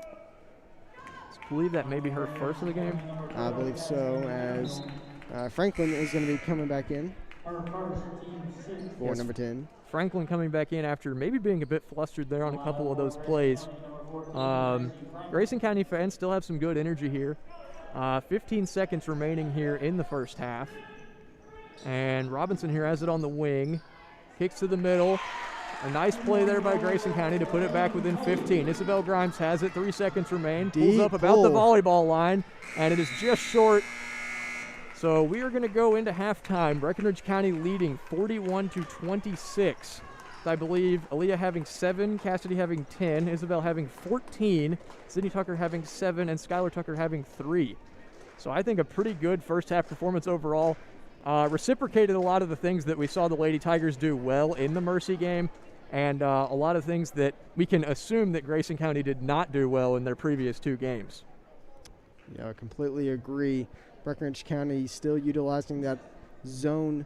I believe that may be her first of the game. I believe so, as Franklin is going to be coming back in for number 10. Franklin coming back in after maybe being a bit flustered there on a couple of those plays. Grayson County fans still have some good energy here. 15 seconds remaining here in the first half. And Robinson here has it on the wing. Kicks to the middle. A nice play there by Grayson County to put it back within 15. Isabel Grimes has it. 3 seconds remain. Pulls up about the volleyball line, and it is just short. So we are going to go into halftime. Breckinridge County leading 41-26. I believe Aaliyah having 7, Cassidy having 10, Isabel having 14, Sydney Tucker having 7, and Skylar Tucker having 3. So I think a pretty good first half performance overall. Reciprocated a lot of the things that we saw the Lady Tigers do well in the Mercy game, and a lot of things that we can assume that Grayson County did not do well in their previous 2 games. Yeah, I completely agree. Breckinridge County still utilizing that zone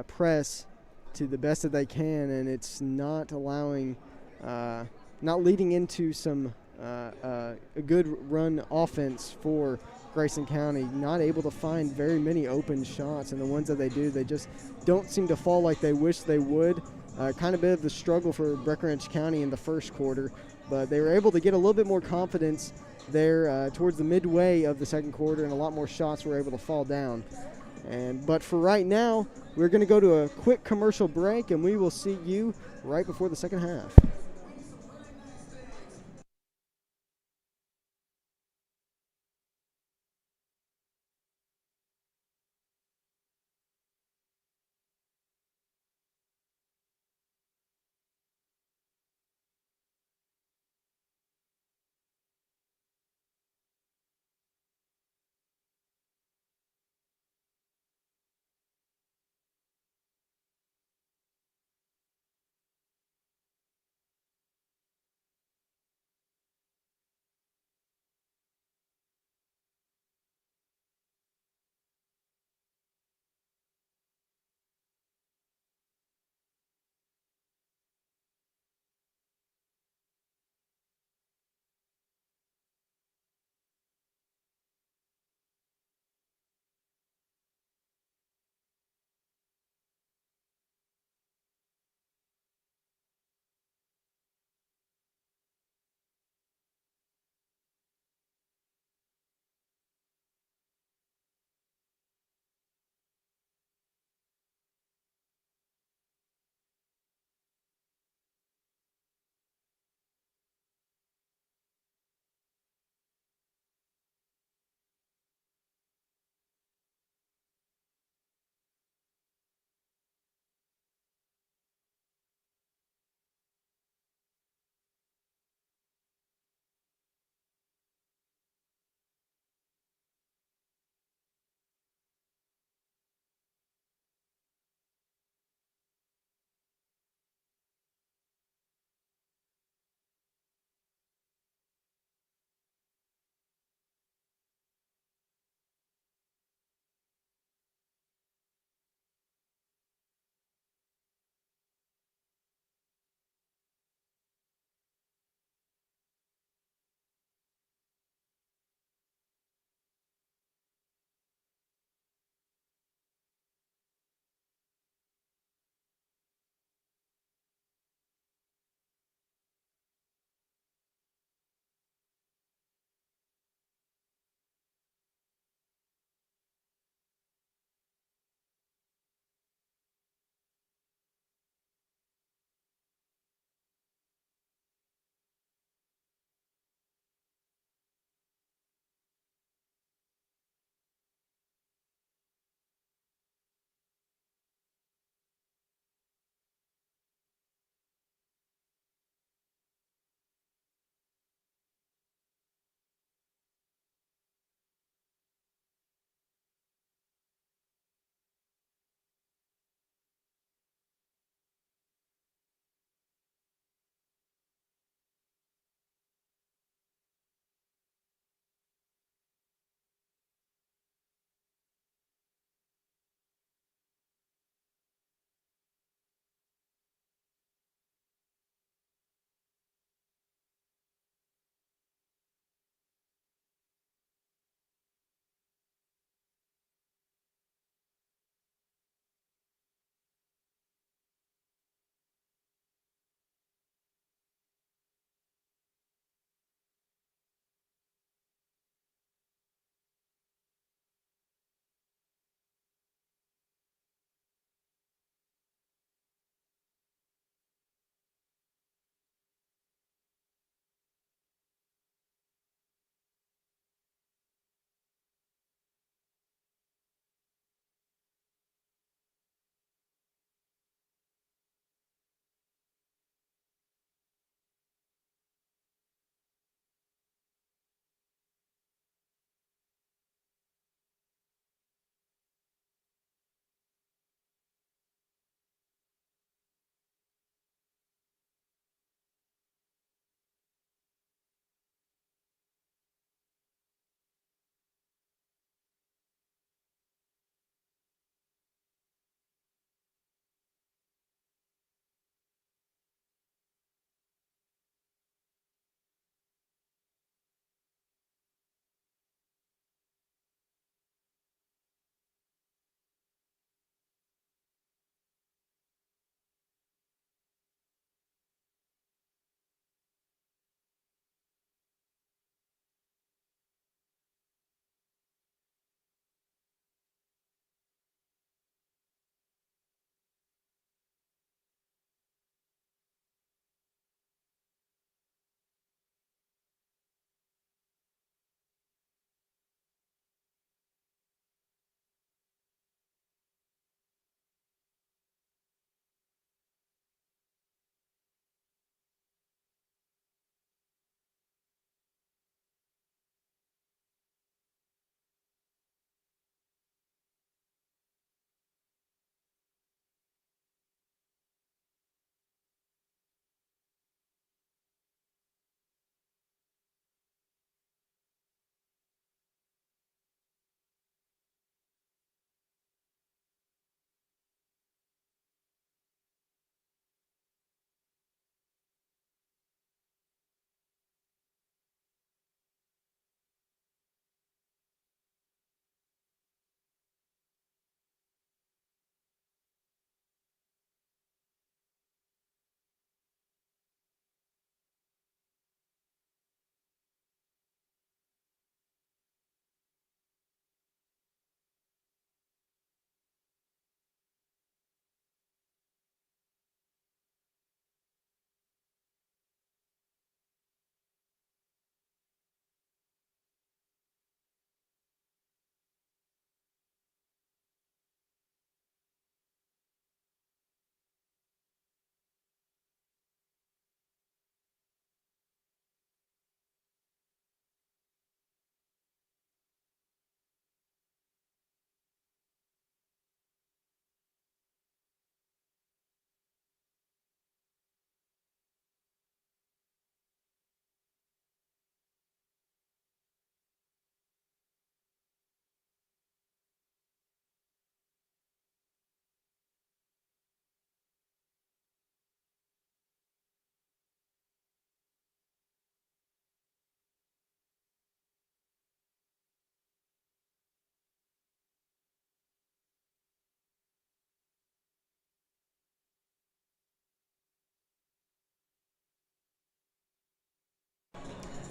press to the best that they can, and it's not allowing, not leading into some a good run offense for Grayson County. Not able to find very many open shots, and the ones that they do, they just don't seem to fall like they wish they would. Kind of bit of the struggle for Breckinridge County in the first quarter, but they were able to get a little bit more confidence there towards the midway of the second quarter, and a lot more shots were able to fall down. But for right now, we're going to go to a quick commercial break, and we will see you right before the second half.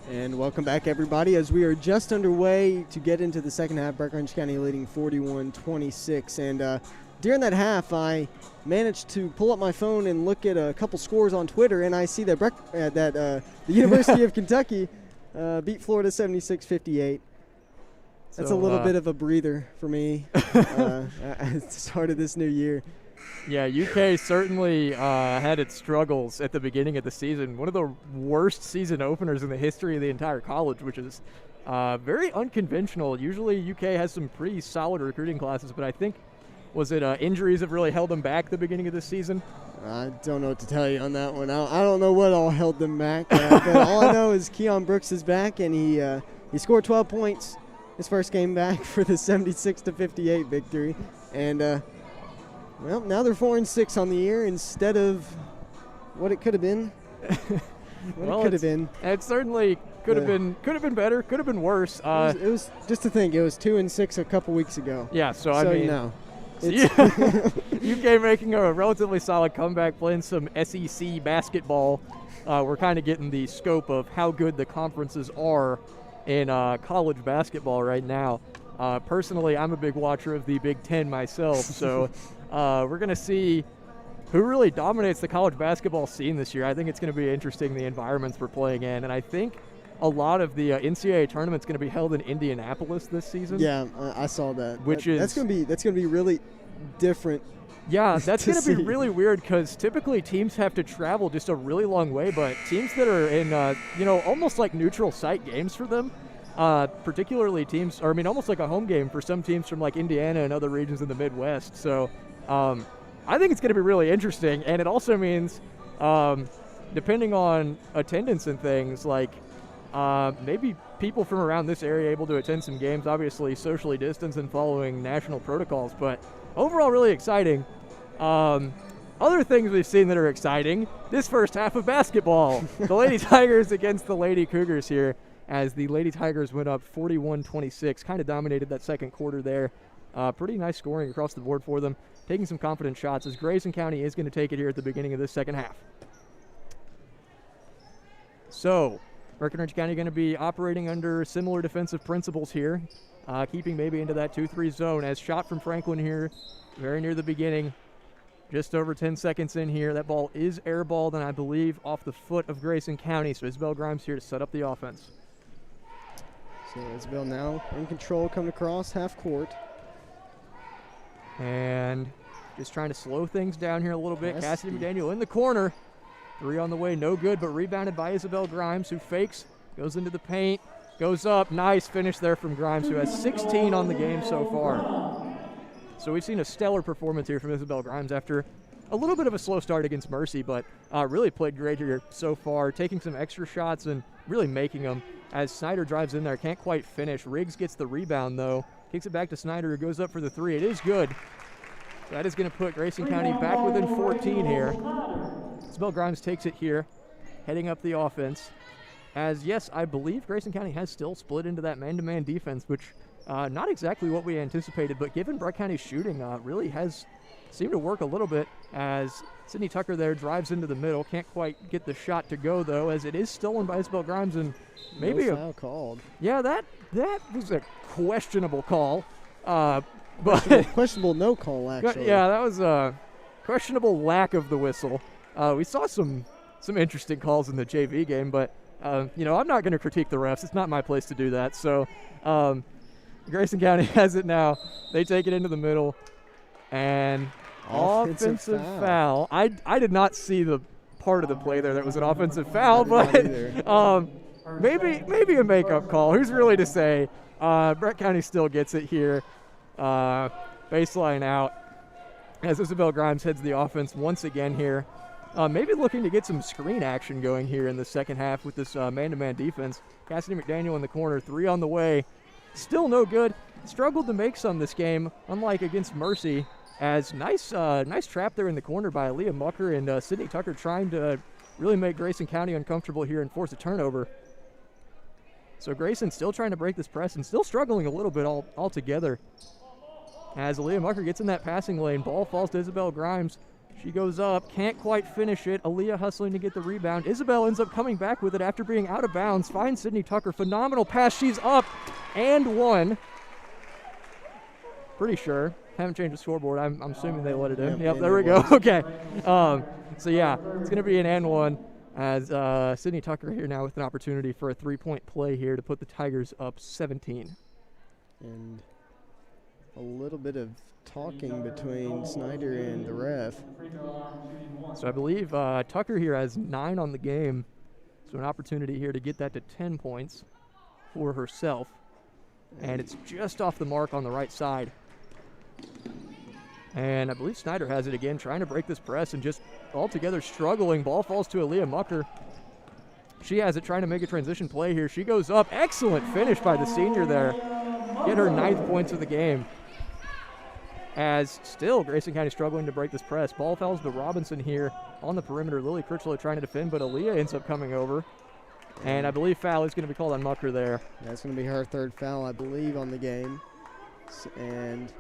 And welcome back, everybody, as we are just underway to get into the second half. Breckinridge County leading 41-26. And during that half, I managed to pull up my phone and look at a couple scores on Twitter, and I see that the University of Kentucky beat Florida 76-58. That's a little bit of a breather for me at the start of this new year. Yeah, UK certainly had its struggles at the beginning of the season. One of the worst season openers in the history of the entire college, which is very unconventional. Usually UK has some pretty solid recruiting classes, but I think, was it injuries that really held them back at the beginning of the season? I don't know what to tell you on that one. I don't know what all held them back, but all I know is Keon Brooks is back, and he scored 12 points his first game back for the 76-58 victory. And well, now they're 4-6 on the year instead of what it could have been. It certainly could have been better, could have been worse. It was just to think, it was 2-6 a couple weeks ago. Yeah, I mean, no. UK making a relatively solid comeback, playing some SEC basketball. We're kind of getting the scope of how good the conferences are in college basketball right now. Personally, I'm a big watcher of the Big Ten myself, so we're going to see who really dominates the college basketball scene this year. I think it's going to be interesting, the environments we're playing in, and I think a lot of the NCAA tournament's going to be held in Indianapolis this season. Yeah, I saw that. That's going to be really different. Yeah, that's going to be really weird because typically teams have to travel just a really long way, but teams that are in, almost like neutral site games for them, particularly teams, almost like a home game for some teams from like Indiana and other regions in the Midwest. So I think it's going to be really interesting, and it also means, depending on attendance and things, like maybe people from around this area able to attend some games, obviously socially distanced and following national protocols, but overall really exciting. Other things we've seen that are exciting, this first half of basketball. The Lady Tigers against the Lady Cougars here, as the Lady Tigers went up 41-26, kind of dominated that second quarter there. Pretty nice scoring across the board for them, taking some confident shots, as Grayson County is going to take it here at the beginning of this second half. So, Breckinridge County going to be operating under similar defensive principles here, keeping maybe into that 2-3 zone, as shot from Franklin here very near the beginning. Just over 10 seconds in here. That ball is airballed, and I believe off the foot of Grayson County. So Isabel Grimes here to set up the offense. So Isabel now in control, coming across half court. And just trying to slow things down here a little bit. Cassidy McDaniel in the corner. Three on the way, no good, but rebounded by Isabel Grimes, who fakes, goes into the paint, goes up. Nice finish there from Grimes, who has 16 on the game so far. So we've seen a stellar performance here from Isabel Grimes after a little bit of a slow start against Mercy, but really played great here so far, taking some extra shots and really making them. As Snyder drives in there, can't quite finish. Riggs gets the rebound, though. Kicks it back to Snyder, who goes up for the three. It is good. That is going to put Grayson County back within 14 here. Isabel Grimes takes it here, heading up the offense. As, yes, I believe Grayson County has still split into that man-to-man defense, which not exactly what we anticipated, but given Breck County's shooting, really has seemed to work a little bit, as Sydney Tucker there drives into the middle. Can't quite get the shot to go, though, as it is stolen by Isabel Grimes, and maybe no foul called. Yeah, that was a questionable call. But questionable no call, actually. Yeah, that was a questionable lack of the whistle. We saw some interesting calls in the JV game, but I'm not going to critique the refs. It's not my place to do that. So Grayson County has it now. They take it into the middle, and offensive foul. I did not see the part of the play there that was an offensive foul, but maybe a makeup call. Who's really to say? Breck County still gets it here. Baseline out as Isabel Grimes heads the offense once again here. Maybe looking to get some screen action going here in the second half with this man-to-man defense. Cassidy McDaniel in the corner, three on the way. Still no good. Struggled to make some this game, unlike against Mercy. As nice trap there in the corner by Aaliyah Mucker and Sydney Tucker, trying to really make Grayson County uncomfortable here and force a turnover. So Grayson still trying to break this press and still struggling a little bit altogether. As Aaliyah Mucker gets in that passing lane, ball falls to Isabel Grimes. She goes up, can't quite finish it. Aaliyah hustling to get the rebound. Isabel ends up coming back with it after being out of bounds. Finds Sydney Tucker. Phenomenal pass. She's up and one. Pretty sure. Haven't changed the scoreboard. I'm assuming they let it in. Yep, there we go. Okay. So, yeah, it's going to be an and one as Sydney Tucker here now with an opportunity for a three-point play here to put the Tigers up 17. And a little bit of talking between Snyder and the ref. So I believe Tucker here has 9 on the game. So an opportunity here to get that to 10 points for herself. And it's just off the mark on the right side. And I believe Snyder has it again, trying to break this press and just altogether struggling. Ball falls to Aaliyah Mucker. She has it, trying to make a transition play here. She goes up. Excellent finish by the senior there. Get her 9th points of the game. As still Grayson County struggling to break this press. Ball fouls to Robinson here on the perimeter. Lily Critchlow trying to defend, but Aaliyah ends up coming over. And I believe foul is going to be called on Mucker there. That's going to be her 3rd foul, I believe, on the game. And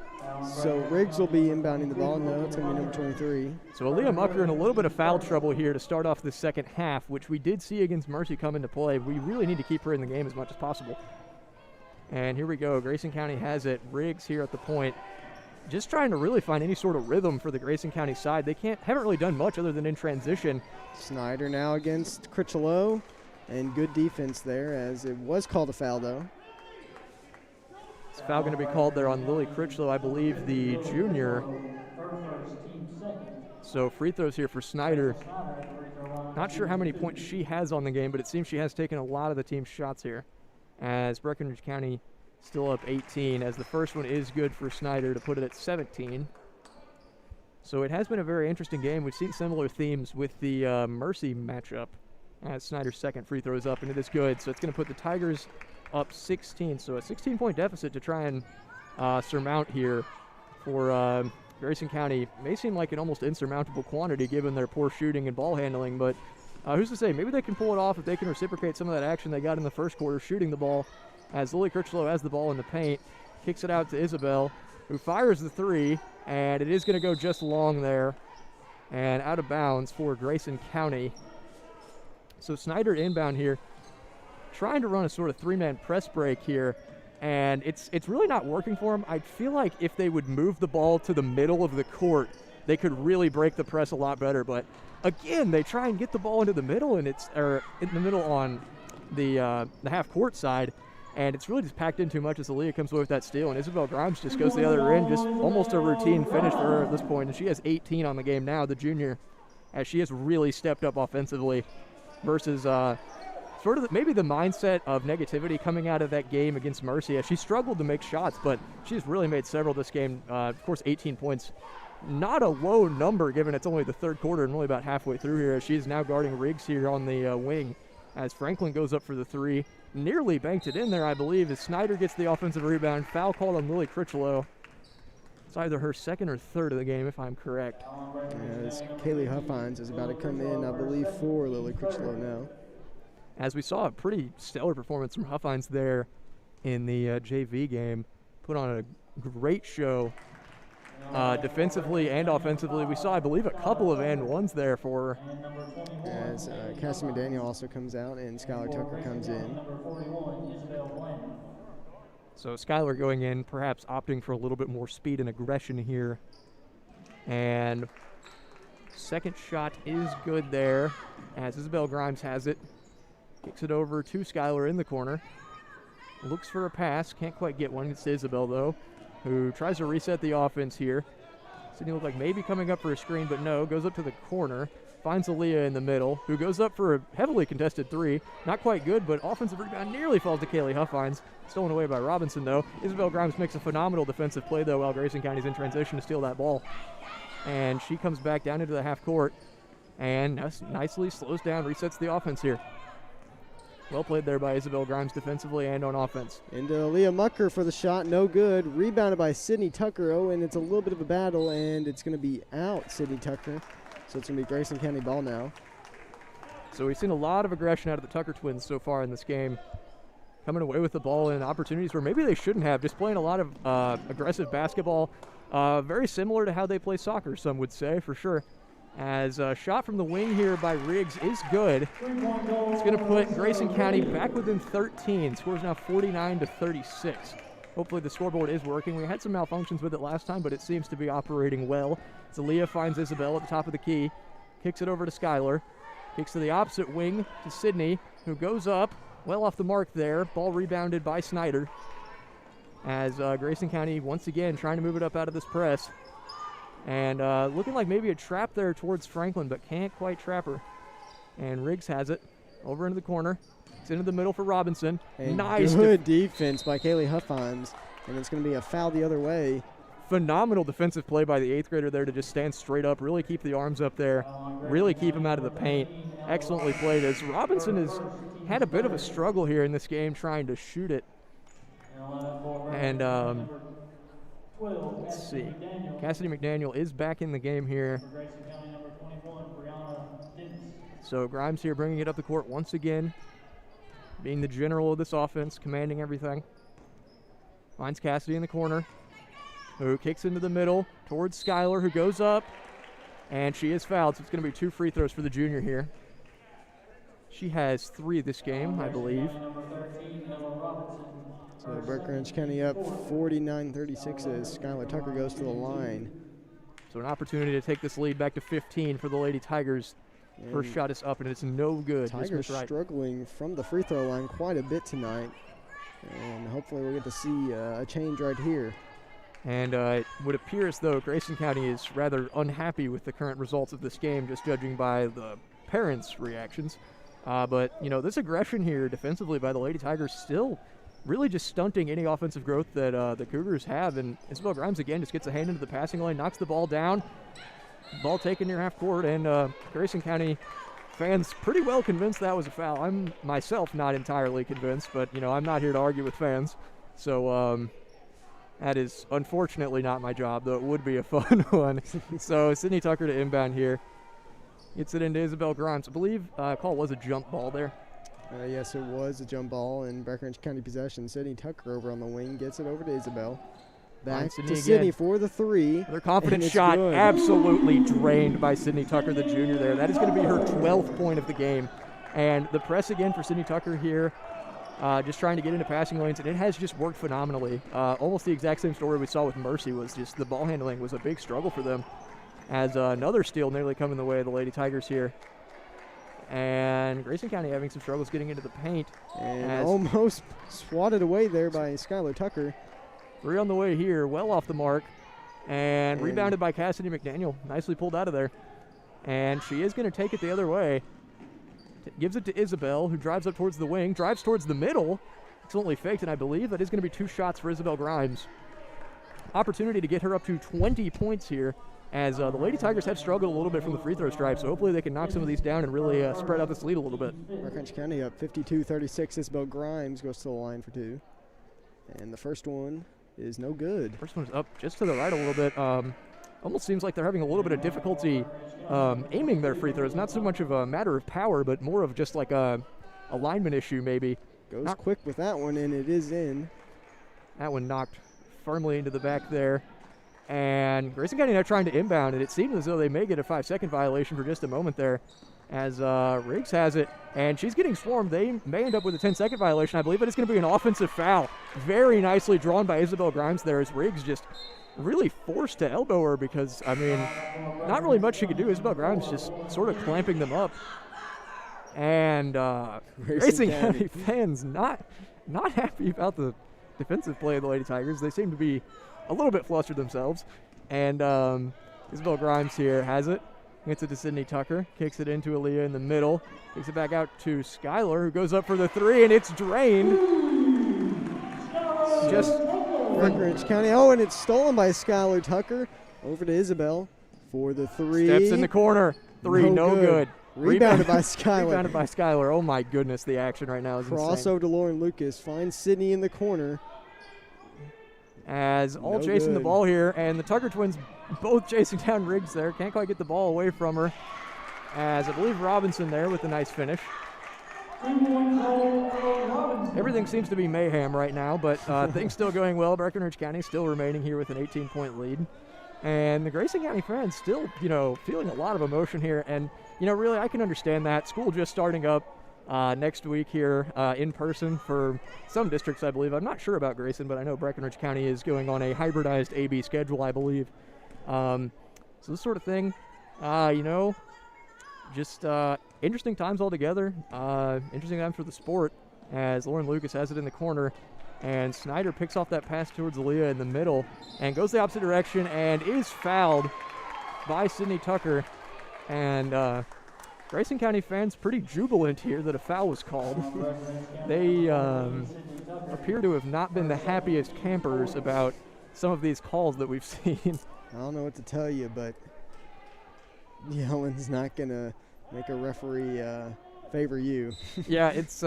so Riggs will be inbounding the ball. No, it's going to be number 23. So Aaliyah Mucker in a little bit of foul trouble here to start off the second half, which we did see against Mercy come into play. We really need to keep her in the game as much as possible. And here we go. Grayson County has it. Riggs here at the point. Just trying to really find any sort of rhythm for the Grayson County side. They haven't really done much other than in transition. Snyder now against Critchlow, and good defense there, as it was called a foul though. It's foul going to be called there on Lily Critchlow, I believe the junior. So free throws here for Snyder. Not sure how many points she has on the game, but it seems she has taken a lot of the team's shots here, as Breckinridge County still up 18, as the first one is good for Snyder to put it at 17. So it has been a very interesting game. We've seen similar themes with the Mercy matchup, as Snyder's second free throw is up, and it is good. So it's going to put the Tigers up 16. So a 16-point deficit to try and surmount here for Grayson County. May seem like an almost insurmountable quantity given their poor shooting and ball handling, but who's to say? Maybe they can pull it off if they can reciprocate some of that action they got in the first quarter shooting the ball, as Lily Critchlow has the ball in the paint, kicks it out to Isabel, who fires the three, and it is going to go just long there and out of bounds for Grayson County. So Snyder inbound here, trying to run a sort of 3-man press break here, and it's really not working for him. I feel like if they would move the ball to the middle of the court, they could really break the press a lot better. But again, they try and get the ball into the middle, and it's in the middle on the half-court side, and it's really just packed in too much as Aaliyah comes away with that steal, and Isabel Grimes just goes the other end, just almost a routine finish for her at this point, and she has 18 on the game now, the junior, as she has really stepped up offensively versus sort of maybe the mindset of negativity coming out of that game against Mercy, as she struggled to make shots, but she's really made several this game. Of course, 18 points, not a low number given it's only the third quarter and only about halfway through here, as she is now guarding Riggs here on the wing, as Franklin goes up for the three. Nearly banked it in there, I believe, as Snyder gets the offensive rebound. Foul called on Lily Critchlow. It's either her second or third of the game, if I'm correct. As Kaylee Huffines is about to come in, I believe, for Lily Critchlow now. As we saw a pretty stellar performance from Huffines there in the JV game. Put on a great show defensively and offensively. We saw, I believe, a couple of and ones there for her. As Cassie McDaniel also comes out and Skylar Tucker comes in. So Skylar going in, perhaps opting for a little bit more speed and aggression here. And second shot is good there, as Isabel Grimes has it. Kicks it over to Skylar in the corner. Looks for a pass, can't quite get one. It's Isabel, though, who tries to reset the offense here. Sydney looked like maybe coming up for a screen, but no, goes up to the corner. Finds Aaliyah in the middle, who goes up for a heavily contested three. Not quite good, but offensive rebound nearly falls to Kaylee Huffines. Stolen away by Robinson, though. Isabel Grimes makes a phenomenal defensive play, though, while Grayson County's in transition to steal that ball. And she comes back down into the half court and nicely slows down, resets the offense here. Well played there by Isabel Grimes defensively and on offense. Into Aaliyah Mucker for the shot, no good. Rebounded by Sydney Tucker. Oh, and it's a little bit of a battle, and it's going to be out, Sydney Tucker. So it's going to be Grayson County ball now. So we've seen a lot of aggression out of the Tucker twins so far in this game. Coming away with the ball in opportunities where maybe they shouldn't have. Just playing a lot of aggressive basketball. Very similar to how they play soccer, some would say, for sure. As a shot from the wing here by Riggs is good. It's going to put Grayson County back within 13. Score's now 49-36. Hopefully the scoreboard is working. We had some malfunctions with it last time, but it seems to be operating well. Zalia finds Isabel at the top of the key. Kicks it over to Skylar. Kicks to the opposite wing to Sydney, who goes up. Well off the mark there. Ball rebounded by Snyder. As Grayson County once again trying to move it up out of this press. And looking like maybe a trap there towards Franklin, but can't quite trap her. And Riggs has it over into the corner. It's into the middle for Robinson. And nice good defense by Kaylee Huffines. And it's going to be a foul the other way. Phenomenal defensive play by the 8th grader there to just stand straight up, really keep the arms up there, really keep him out of the paint. Excellently played as Robinson has had a bit of a struggle here in this game trying to shoot it. And let's see. Cassidy McDaniel is back in the game here. So Grimes here bringing it up the court once again, being the general of this offense, commanding everything. Finds Cassidy in the corner, who kicks into the middle towards Skylar, who goes up, and she is fouled, so it's going to be 2 free throws for the junior here. She has 3 this game, I believe. So Breckenridge County up 49-36 as Skylar Tucker goes to the line. So an opportunity to take this lead back to 15 for the Lady Tigers. And First shot is up, and it's no good. Tigers struggling from the free throw line quite a bit tonight. And hopefully we'll get to see a change right here. And it would appear as though Grayson County is rather unhappy with the current results of this game, just judging by the parents' reactions. But, you know, this aggression here defensively by the Lady Tigers still really just stunting any offensive growth that the Cougars have. And Isabel Grimes, again, just gets a hand into the passing lane, knocks the ball down. Ball taken near half court, and Grayson County fans pretty well convinced that was a foul. I'm myself not entirely convinced, but, you know, I'm not here to argue with fans. So that is unfortunately not my job, though it would be a fun one. So Sydney Tucker to inbound here. Gets it into Isabel Grimes. I believe call was a jump ball there. Yes, it was a jump ball in Breckenridge County possession. Sydney Tucker over on the wing gets it over to Isabel. Back to Sydney for the 3. Their confident shot good. Absolutely drained by Sydney Tucker, the junior there. That is going to be her 12th point of the game. And the press again for Sydney Tucker here, just trying to get into passing lanes, and it has just worked phenomenally. Almost the exact same story we saw with Mercy was just the ball handling was a big struggle for them. As another steal nearly coming the way of the Lady Tigers here. And Grayson County having some struggles getting into the paint. And almost swatted away there by Skylar Tucker. 3 on the way here, well off the mark. And rebounded by Cassidy McDaniel. Nicely pulled out of there. And she is going to take it the other way. Gives it to Isabel, who drives up towards the wing, drives towards the middle. Excellently faked, and I believe that is going to be 2 shots for Isabel Grimes. Opportunity to get her up to 20 points here, as the Lady Tigers have struggled a little bit from the free throw stripe, so hopefully they can knock some of these down and really spread out this lead a little bit. Breckenridge County up 52-36. Isabel Grimes goes to the line for 2. And the first one is no good. First one's up just to the right a little bit. Almost seems like they're having a little bit of difficulty aiming their free throws. Not so much of a matter of power, but more of just like a alignment issue maybe. Goes quick with that one, and it is in. That one knocked firmly into the back there. And Grayson County now trying to inbound, and it seems as though they may get a 5-second violation for just a moment there, as Riggs has it, and she's getting swarmed. They may end up with a 10-second violation. I believe it is going to be an offensive foul. Very nicely drawn by Isabel Grimes there, as Riggs just really forced to elbow her because, I mean, not really much she could do. Isabel Grimes just sort of clamping them up. And Grayson County fans not happy about the defensive play of the Lady Tigers. They seem to be a little bit flustered themselves. And Isabel Grimes here has it. Gets it to Sydney Tucker. Kicks it into Aaliyah in the middle. Kicks it back out to Skylar, who goes up for the 3, and it's drained. Just Breckenridge County. Oh, and it's stolen by Skylar Tucker. Over to Isabel for the 3. Steps in the corner. 3, no good. Rebounded by Skylar. Rebounded by Skylar. Oh, my goodness. The action right now is Cross insane. over to Lauren Lucas. Finds Sydney in the corner. As all chasing the ball here, and the Tucker twins both chasing down Riggs there. Can't quite get the ball away from her. As I believe Robinson there with a nice finish. Everything seems to be mayhem right now, but things still going well. Breckenridge County still remaining here with an 18-point lead. And the Grayson County fans still, feeling a lot of emotion here. And, really, I can understand that. School just starting up next week here in person for some districts, I believe. I'm not sure about Grayson, but I know Breckenridge County is going on a hybridized AB schedule, I believe. So this sort of thing, just interesting times altogether. Interesting times for the sport as Lauren Lucas has it in the corner. And Snyder picks off that pass towards Aaliyah in the middle and goes the opposite direction and is fouled by Sydney Tucker. And Grayson County fans pretty jubilant here that a foul was called. They appear to have not been the happiest campers about some of these calls that we've seen. I don't know what to tell you, but yelling's not going to make a referee favor you. Yeah, it's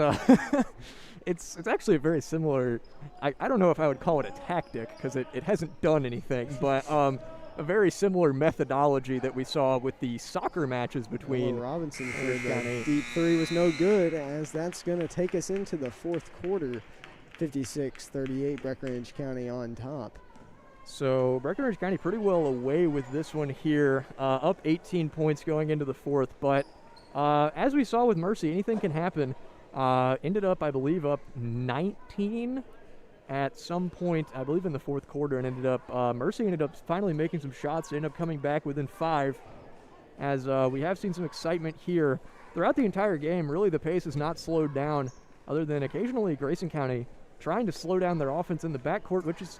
it's actually a very similar, I don't know if I would call it a tactic because it hasn't done anything, but a very similar methodology that we saw with the soccer matches between Robinson for the deep three was no good, as that's going to take us into the fourth quarter. 56-38, Breckenridge County on top. So Breckenridge County pretty well away with this one here, up 18 points going into the fourth. But as we saw with Mercy, anything can happen. Ended up, I believe, up 19 at some point, I believe in the fourth quarter, and Mercy ended up finally making some shots, ended up coming back within 5. As we have seen some excitement here throughout the entire game. Really, the pace has not slowed down, other than occasionally Grayson County trying to slow down their offense in the backcourt, which is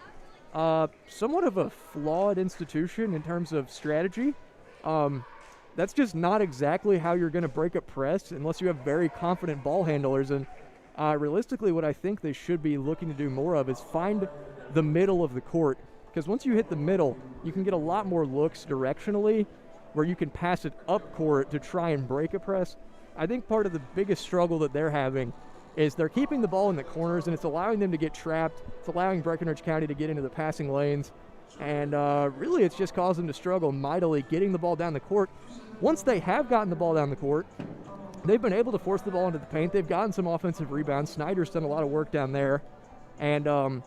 somewhat of a flawed institution in terms of strategy. That's just not exactly how you're going to break up press unless you have very confident ball handlers. And realistically, what I think they should be looking to do more of is find the middle of the court. Because once you hit the middle, you can get a lot more looks directionally where you can pass it up court to try and break a press. I think part of the biggest struggle that they're having is they're keeping the ball in the corners, and it's allowing them to get trapped. It's allowing Breckenridge County to get into the passing lanes. And really, it's just caused them to struggle mightily getting the ball down the court. Once they have gotten the ball down the court, they've been able to force the ball into the paint. They've gotten some offensive rebounds. Snyder's done a lot of work down there. And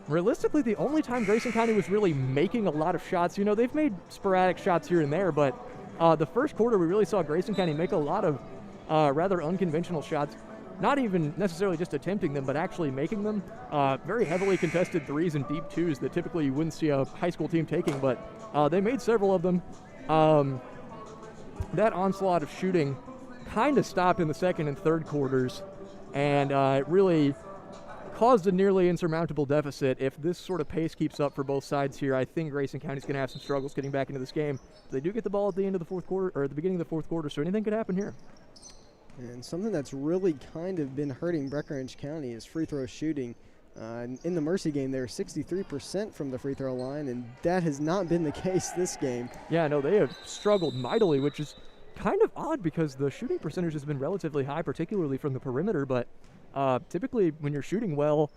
realistically, the only time Grayson County was really making a lot of shots, they've made sporadic shots here and there, but the first quarter we really saw Grayson County make a lot of rather unconventional shots. Not even necessarily just attempting them, but actually making them. Very heavily contested threes and deep twos that typically you wouldn't see a high school team taking, but they made several of them. That onslaught of shooting kind of stopped in the second and third quarters, and it really caused a nearly insurmountable deficit. If this sort of pace keeps up for both sides here, I think Grayson County's going to have some struggles getting back into this game. They do get the ball at the end of the fourth quarter, or at the beginning of the fourth quarter, so anything could happen here. And something that's really kind of been hurting Breckenridge County is free throw shooting. In the Mercy game, they're 63% from the free throw line, and that has not been the case this game. Yeah, no, they have struggled mightily, which is kind of odd because the shooting percentage has been relatively high, particularly from the perimeter, but typically when you're shooting well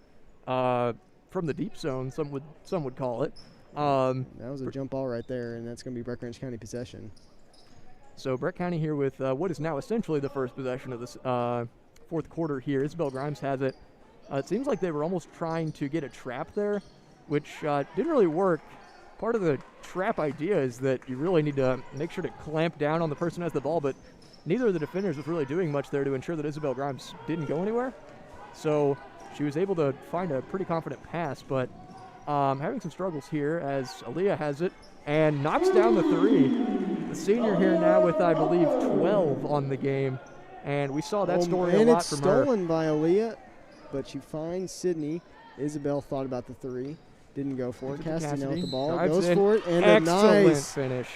from the deep zone, some would call it. That was a jump ball right there, and that's going to be Breckenridge County possession. So Breck County here with what is now essentially the first possession of this fourth quarter here. Isabel Grimes has it. It seems like they were almost trying to get a trap there, which didn't really work. Part of the trap idea is that you really need to make sure to clamp down on the person who has the ball, but neither of the defenders was really doing much there to ensure that Isabel Grimes didn't go anywhere. So she was able to find a pretty confident pass, but having some struggles here as Aaliyah has it and knocks down the three. The senior here now with, I believe, 12 on the game, and we saw that story a lot from her. And it's stolen by Aaliyah, but she finds Sydney. Isabel thought about the three, didn't go for it. Cassidy now with the ball, goes for it, and a nice finish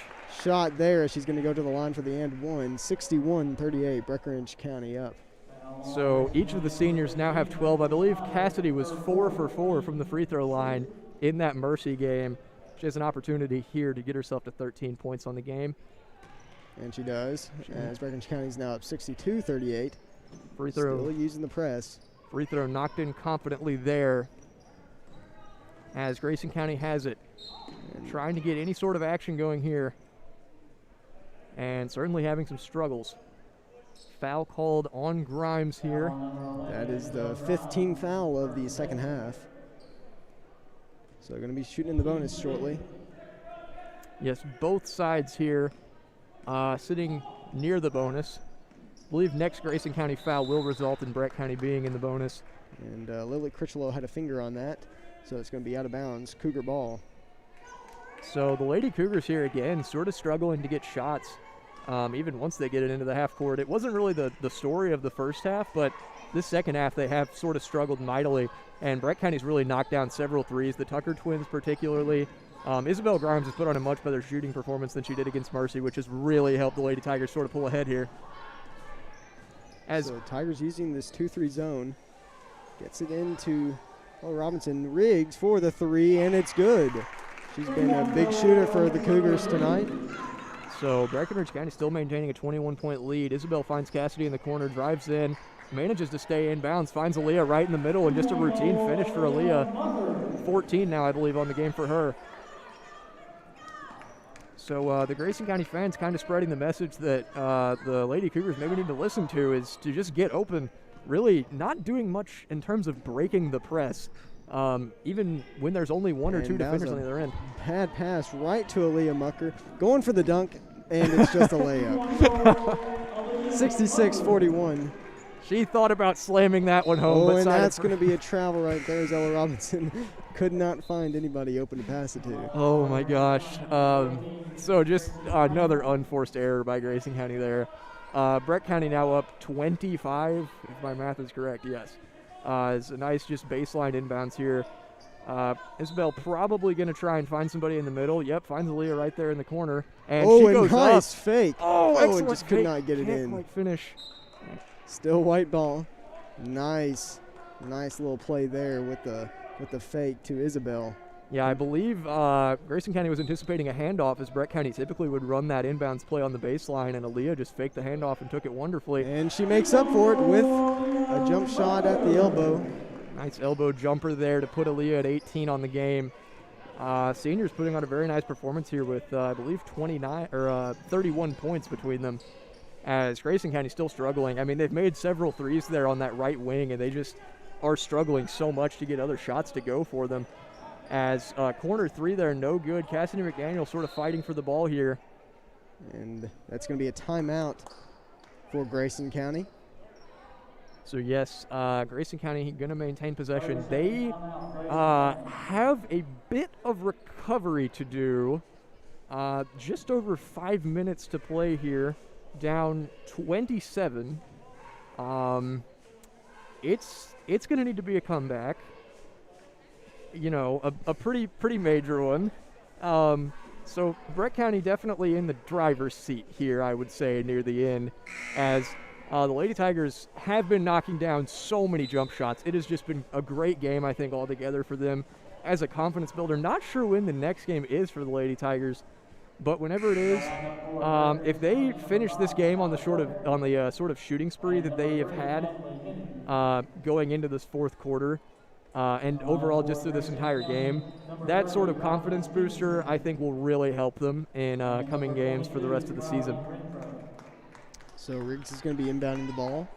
shot there. She's going to go to the line for the and one. 61-38, Breckenridge County up. So each of the seniors now have 12. I believe Cassidy was 4 for 4 from the free throw line in that Mercy game. She has an opportunity here to get herself to 13 points on the game. And she does, as Breckenridge County's now up 62-38. Free throw. Still using the press. Free throw knocked in confidently there as Grayson County has it. And trying to get any sort of action going here. And certainly having some struggles. Foul called on Grimes here. That is the 15th foul of the second half. So going to be shooting in the bonus shortly. Yes, both sides here sitting near the bonus. I believe next Grayson County foul will result in Brett County being in the bonus. And Lily Critchlow had a finger on that, so it's going to be out of bounds. Cougar ball. So the Lady Cougars here again sort of struggling to get shots, even once they get it into the half court. It wasn't really the story of the first half, but this second half they have sort of struggled mightily, and Brett County's really knocked down several threes, the Tucker twins particularly. Isabel Grimes has put on a much better shooting performance than she did against Mercy, which has really helped the Lady Tigers sort of pull ahead here. So Tigers using this 2-3 zone. Gets it into Robinson. Riggs for the three, and it's good. She's been a big shooter for the Cougars tonight. So Breckenridge County still maintaining a 21-point lead. Isabel finds Cassidy in the corner, drives in, manages to stay in bounds, finds Aaliyah right in the middle, and just a routine finish for Aaliyah. 14 now, I believe, on the game for her. So the Grayson County fans kind of spreading the message that the Lady Cougars maybe need to listen to is to just get open, really not doing much in terms of breaking the press, even when there's only one or two defenders on the other end. Bad pass right to Aaliyah Mucker, going for the dunk, and it's just a layup. 66-41. She thought about slamming that one home. Oh, and that's going to be a travel right there as Ella Robinson could not find anybody open to pass it to. Oh, my gosh. So just another unforced error by Grayson County there. Brett County now up 25, if my math is correct, yes. It's a nice just baseline inbounds here. Isabel probably going to try and find somebody in the middle. Yep, finds Aaliyah right there in the corner. And she goes nice up. Fake. Oh, excellent and just could fake. not get it Can't in. quite finish. Still white ball. Nice little play there with the fake to Isabel. Yeah, I believe Grayson County was anticipating a handoff, as Brett County typically would run that inbounds play on the baseline, and Aaliyah just faked the handoff and took it wonderfully. And she makes up for it with a jump shot at the elbow. Nice elbow jumper there to put Aaliyah at 18 on the game. Seniors putting on a very nice performance here with, I believe, 31 points between them, as Grayson County still struggling. I mean, they've made several threes there on that right wing, and they just are struggling so much to get other shots to go for them. As corner three there, no good. Cassidy McDaniel sort of fighting for the ball here. And that's going to be a timeout for Grayson County. So, yes, Grayson County going to maintain possession. They have a bit of recovery to do. Just over 5 minutes to play here. Down 27. It's going to need to be a comeback. You know, a pretty major one. So Brett County definitely in the driver's seat here, I would say, near the end, as the Lady Tigers have been knocking down so many jump shots. It has just been a great game, I think, altogether for them as a confidence builder. Not sure when the next game is for the Lady Tigers, but whenever it is, if they finish this game on the sort of shooting spree that they have had going into this fourth quarter, and overall just through this entire game, that sort of confidence booster I think will really help them in coming games for the rest of the season. So Riggs is going to be inbounding the ball.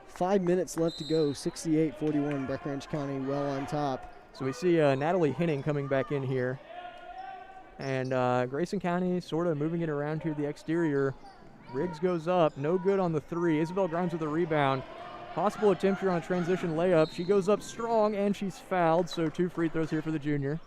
5 minutes left to go, 68-41, Breckenridge County well on top. So we see Natalie Henning coming back in here. And Grayson County sort of moving it around to the exterior. Riggs goes up, no good on the three. Isabel Grimes with a rebound. Possible attempt here on a transition layup. She goes up strong, and she's fouled, so 2 free throws here for the junior.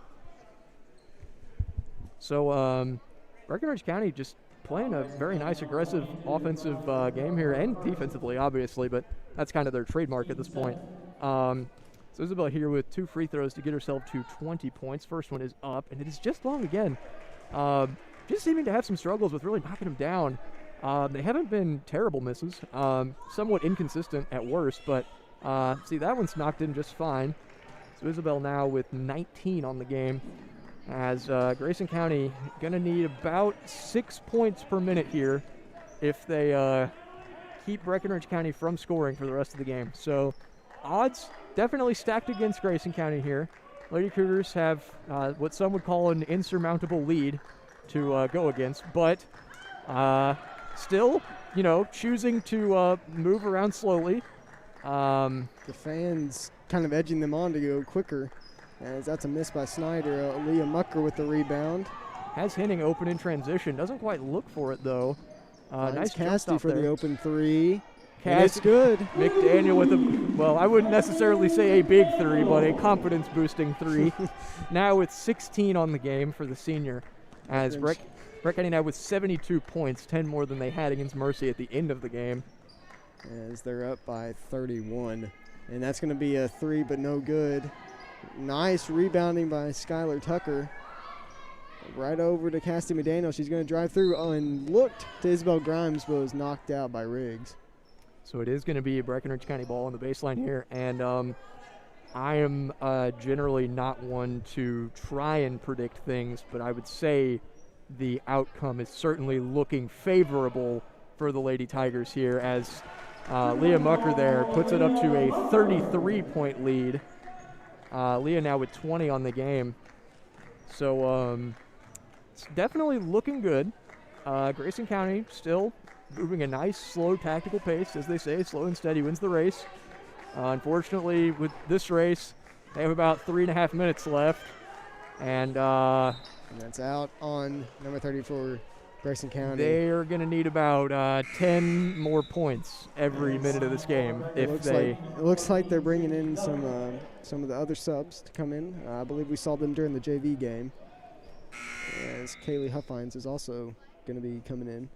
So Breckenridge County just playing a very nice, aggressive offensive game here, and defensively, obviously, but that's kind of their trademark at this point. So Isabel here with 2 free throws to get herself to 20 points. First one is up, and it is just long again. Just seeming to have some struggles with really knocking them down. They haven't been terrible misses, somewhat inconsistent at worst, but see, that one's knocked in just fine. So Isabel now with 19 on the game, as Grayson County going to need about 6 points per minute here if they keep Breckenridge County from scoring for the rest of the game. So odds definitely stacked against Grayson County here. Lady Cougars have what some would call an insurmountable lead to go against, but still, you know, choosing to move around slowly. The fans kind of edging them on to go quicker, as that's a miss by Snyder. Leah Mucker with the rebound. Has Henning open in transition. Doesn't quite look for it, though. Nice jump Casty stop for there. the open three. And it's good. McDaniel with a, well, I wouldn't necessarily say a big three, but a confidence-boosting three. Now with 16 on the game for the senior, as Breck County now with 72 points, 10 more than they had against Mercy at the end of the game. As they're up by 31. And that's going to be a three, but no good. Nice rebounding by Skylar Tucker. Right over to Casty McDaniel. She's going to drive through. Oh, and looked to Isabel Grimes, but was knocked out by Riggs. So it is going to be a Breckenridge County ball on the baseline here. And I am generally not one to try and predict things, but I would say the outcome is certainly looking favorable for the Lady Tigers here, as Leah Mucker there puts it up to a 33-point lead. Leah now with 20 on the game. So it's definitely looking good. Grayson County still moving a nice, slow, tactical pace. As they say, slow and steady wins the race. Unfortunately, with this race, they have about 3.5 minutes left. And that's out on number 34, Grayson County. They're going to need about 10 more points every minute of this game. It looks like they're bringing in some of the other subs to come in. I believe we saw them during the JV game. As Kaylee Huffines is also going to be coming in.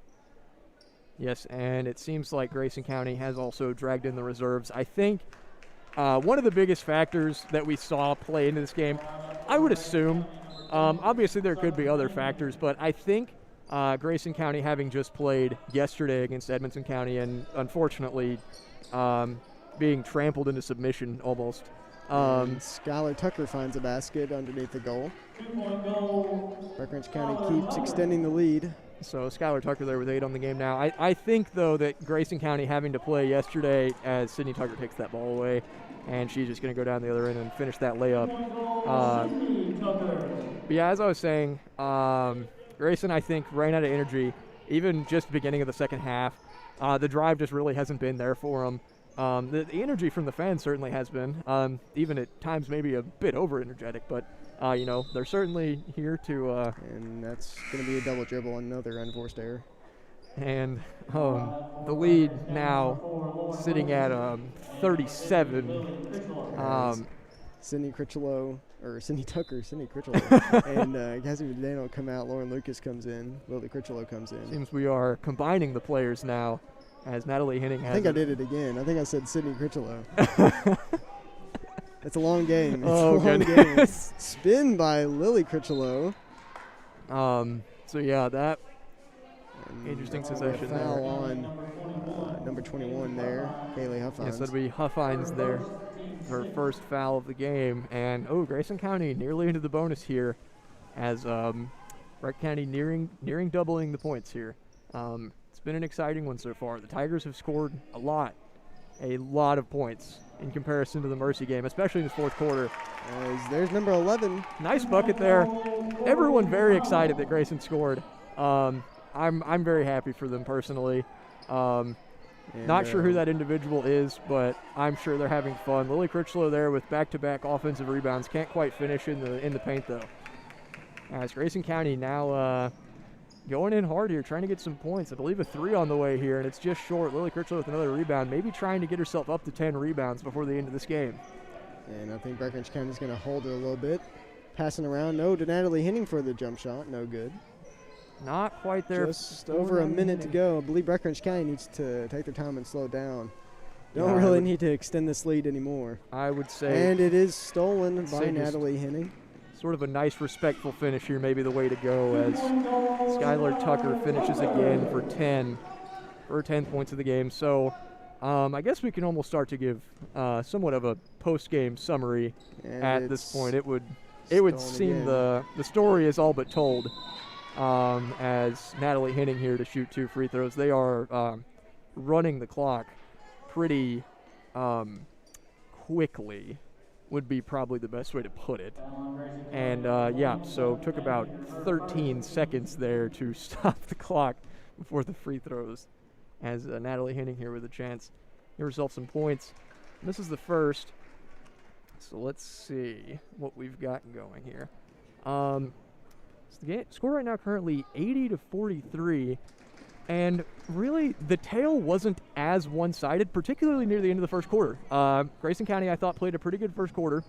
Yes, and it seems like Grayson County has also dragged in the reserves. I think one of the biggest factors that we saw play into this game, I would assume, obviously there could be other factors, but I think Grayson County having just played yesterday against Edmonson County and unfortunately being trampled into submission almost. Skylar Tucker finds a basket underneath the goal. Breckenridge County keeps extending the lead. So Skylar Tucker there with 8 on the game now. I think, though, that Grayson County having to play yesterday as Sydney Tucker takes that ball away, and she's just going to go down the other end and finish that layup. But yeah, as I was saying, Grayson, I think, ran out of energy, even just beginning of the second half. The drive just really hasn't been there for them. The energy from the fans certainly has been, even at times maybe a bit over-energetic, but they're certainly here to. And that's going to be a double dribble, another unforced error. And the lead now sitting at 37. Sydney Critchlow, and Cassie McDaniel come out. Lauren Lucas comes in. Lily Critchlow comes in. Seems we are combining the players now, as Natalie Henning has. I think I did it again. I think I said Sydney Critchlow. It's a long game. Game. Spin by Lily Critchlow. So yeah, that interesting sensation there. Foul on number 21 there, Kaylee Huffines. Yes, that'd be Huffines there. Her first foul of the game. And Grayson County nearly into the bonus here, as Breck County nearing doubling the points here. It's been an exciting one so far. The Tigers have scored a lot of points in comparison to the Mercy game, especially in the fourth quarter. There's number 11. Nice bucket there. Everyone very excited that Grayson scored. I'm very happy for them personally. Not sure who that individual is, but I'm sure they're having fun. Lily Critchlow there with back-to-back offensive rebounds. Can't quite finish in the paint though. As Grayson County now going in hard here, trying to get some points. I believe a 3 on the way here, and it's just short. Lily Critchlow with another rebound, maybe trying to get herself up to 10 rebounds before the end of this game. And I think Breckenridge County's going to hold it a little bit. Passing around, no to Natalie Henning for the jump shot, no good. Not quite there. Just over a minute to go. I believe Breckenridge County needs to take their time and slow down. Don't really need to extend this lead anymore. I would say. And it is stolen by Natalie Henning. Sort of a nice, respectful finish here, maybe the way to go, as Skylar Tucker finishes again for 10 points of the game. So I guess we can almost start to give somewhat of a post-game summary at this point. It would seem the story is all but told, as Natalie Henning here to shoot 2 free throws. They are running the clock pretty quickly, would be probably the best way to put it. And so took about 13 seconds there to stop the clock before the free throws, as Natalie Henning here with a chance to give herself some points. And this is the first, so let's see what we've got going here. So the score right now currently 80-43. And really, the tale wasn't as one-sided, particularly near the end of the first quarter. Grayson County, I thought, played a pretty good first quarter.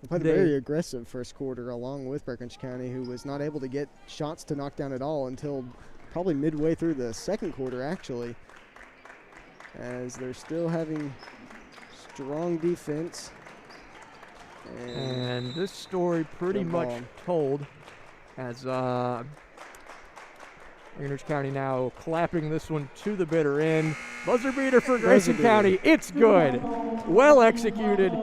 They played a very aggressive first quarter along with Breckinridge County, who was not able to get shots to knock down at all until probably midway through the second quarter, actually, as they're still having strong defense. And this story pretty much told as Breckinridge County now clapping this one to the bitter end. Buzzer beater for Grayson County. It's good. Well executed.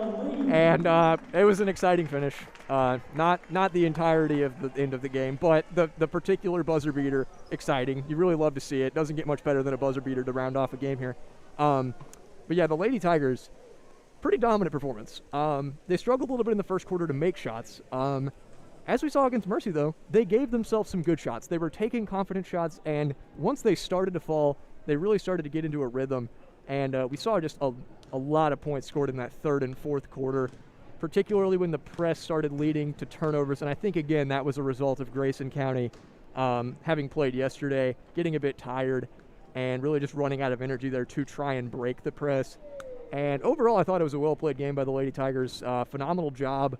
And it was an exciting finish. Not the entirety of the end of the game, but the particular buzzer beater, exciting. You really love to see it. Doesn't get much better than a buzzer beater to round off a game here. But yeah, the Lady Tigers, pretty dominant performance. They struggled a little bit in the first quarter to make shots. As we saw against Mercy, though, they gave themselves some good shots. They were taking confident shots, and once they started to fall, they really started to get into a rhythm. And we saw just a lot of points scored in that third and fourth quarter, particularly when the press started leading to turnovers. And I think, again, that was a result of Grayson County having played yesterday, getting a bit tired, and really just running out of energy there to try and break the press. And overall, I thought it was a well-played game by the Lady Tigers. Phenomenal job.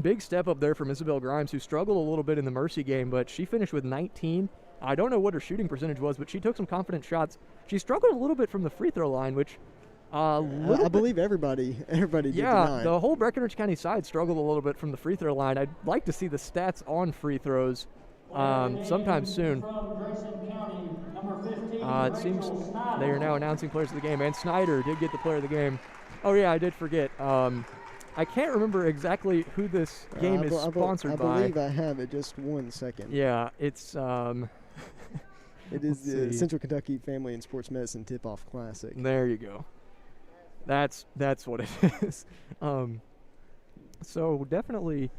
Big step up there from Isabel Grimes, who struggled a little bit in the Mercy game, but she finished with 19. I don't know what her shooting percentage was, but she took some confident shots. She struggled a little bit from the free throw line, which I believe everybody did tonight. The whole Breckinridge County side struggled a little bit from the free throw line. I'd like to see the stats on free throws sometime soon. It seems they are now announcing players of the game, and Snyder did get the player of the game. Oh yeah, I did forget. I can't remember exactly who this game is sponsored by. I believe I have it. Just 1 second. Yeah, it's it is the Central Kentucky Family and Sports Medicine Tip-Off Classic. There you go. That's what it is. So definitely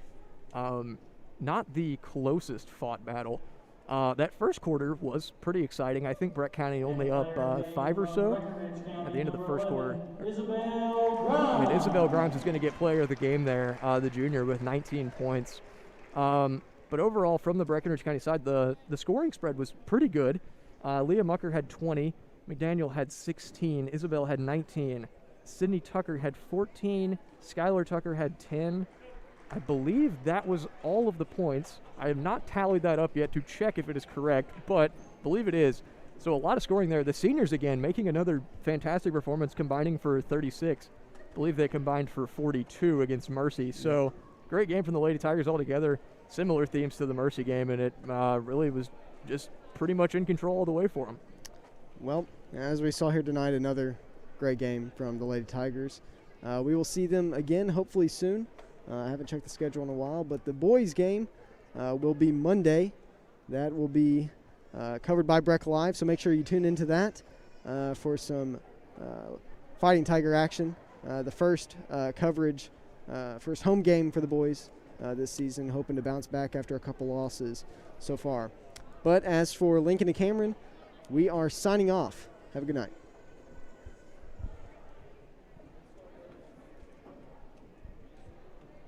not the closest fought battle. That first quarter was pretty exciting. I think Breck County only up 5 or so at the end of the first quarter. Isabel Grimes is going to get player of the game there, the junior, with 19 points. But overall, from the Breckinridge County side, the scoring spread was pretty good. Leah Mucker had 20. McDaniel had 16. Isabel had 19. Sydney Tucker had 14. Skylar Tucker had 10. I believe that was all of the points. I have not tallied that up yet to check if it is correct, but believe it is. So a lot of scoring there. The seniors, again, making another fantastic performance, combining for 36. I believe they combined for 42 against Mercy. So great game from the Lady Tigers altogether. Similar themes to the Mercy game, and it really was just pretty much in control all the way for them. Well, as we saw here tonight, another great game from the Lady Tigers. We will see them again hopefully soon. I haven't checked the schedule in a while, but the boys' game will be Monday. That will be covered by Breck Live, so make sure you tune into that for some Fighting Tiger action. The first coverage, first home game for the boys this season, hoping to bounce back after a couple losses so far. But as for Lincoln and Cameron, we are signing off. Have a good night.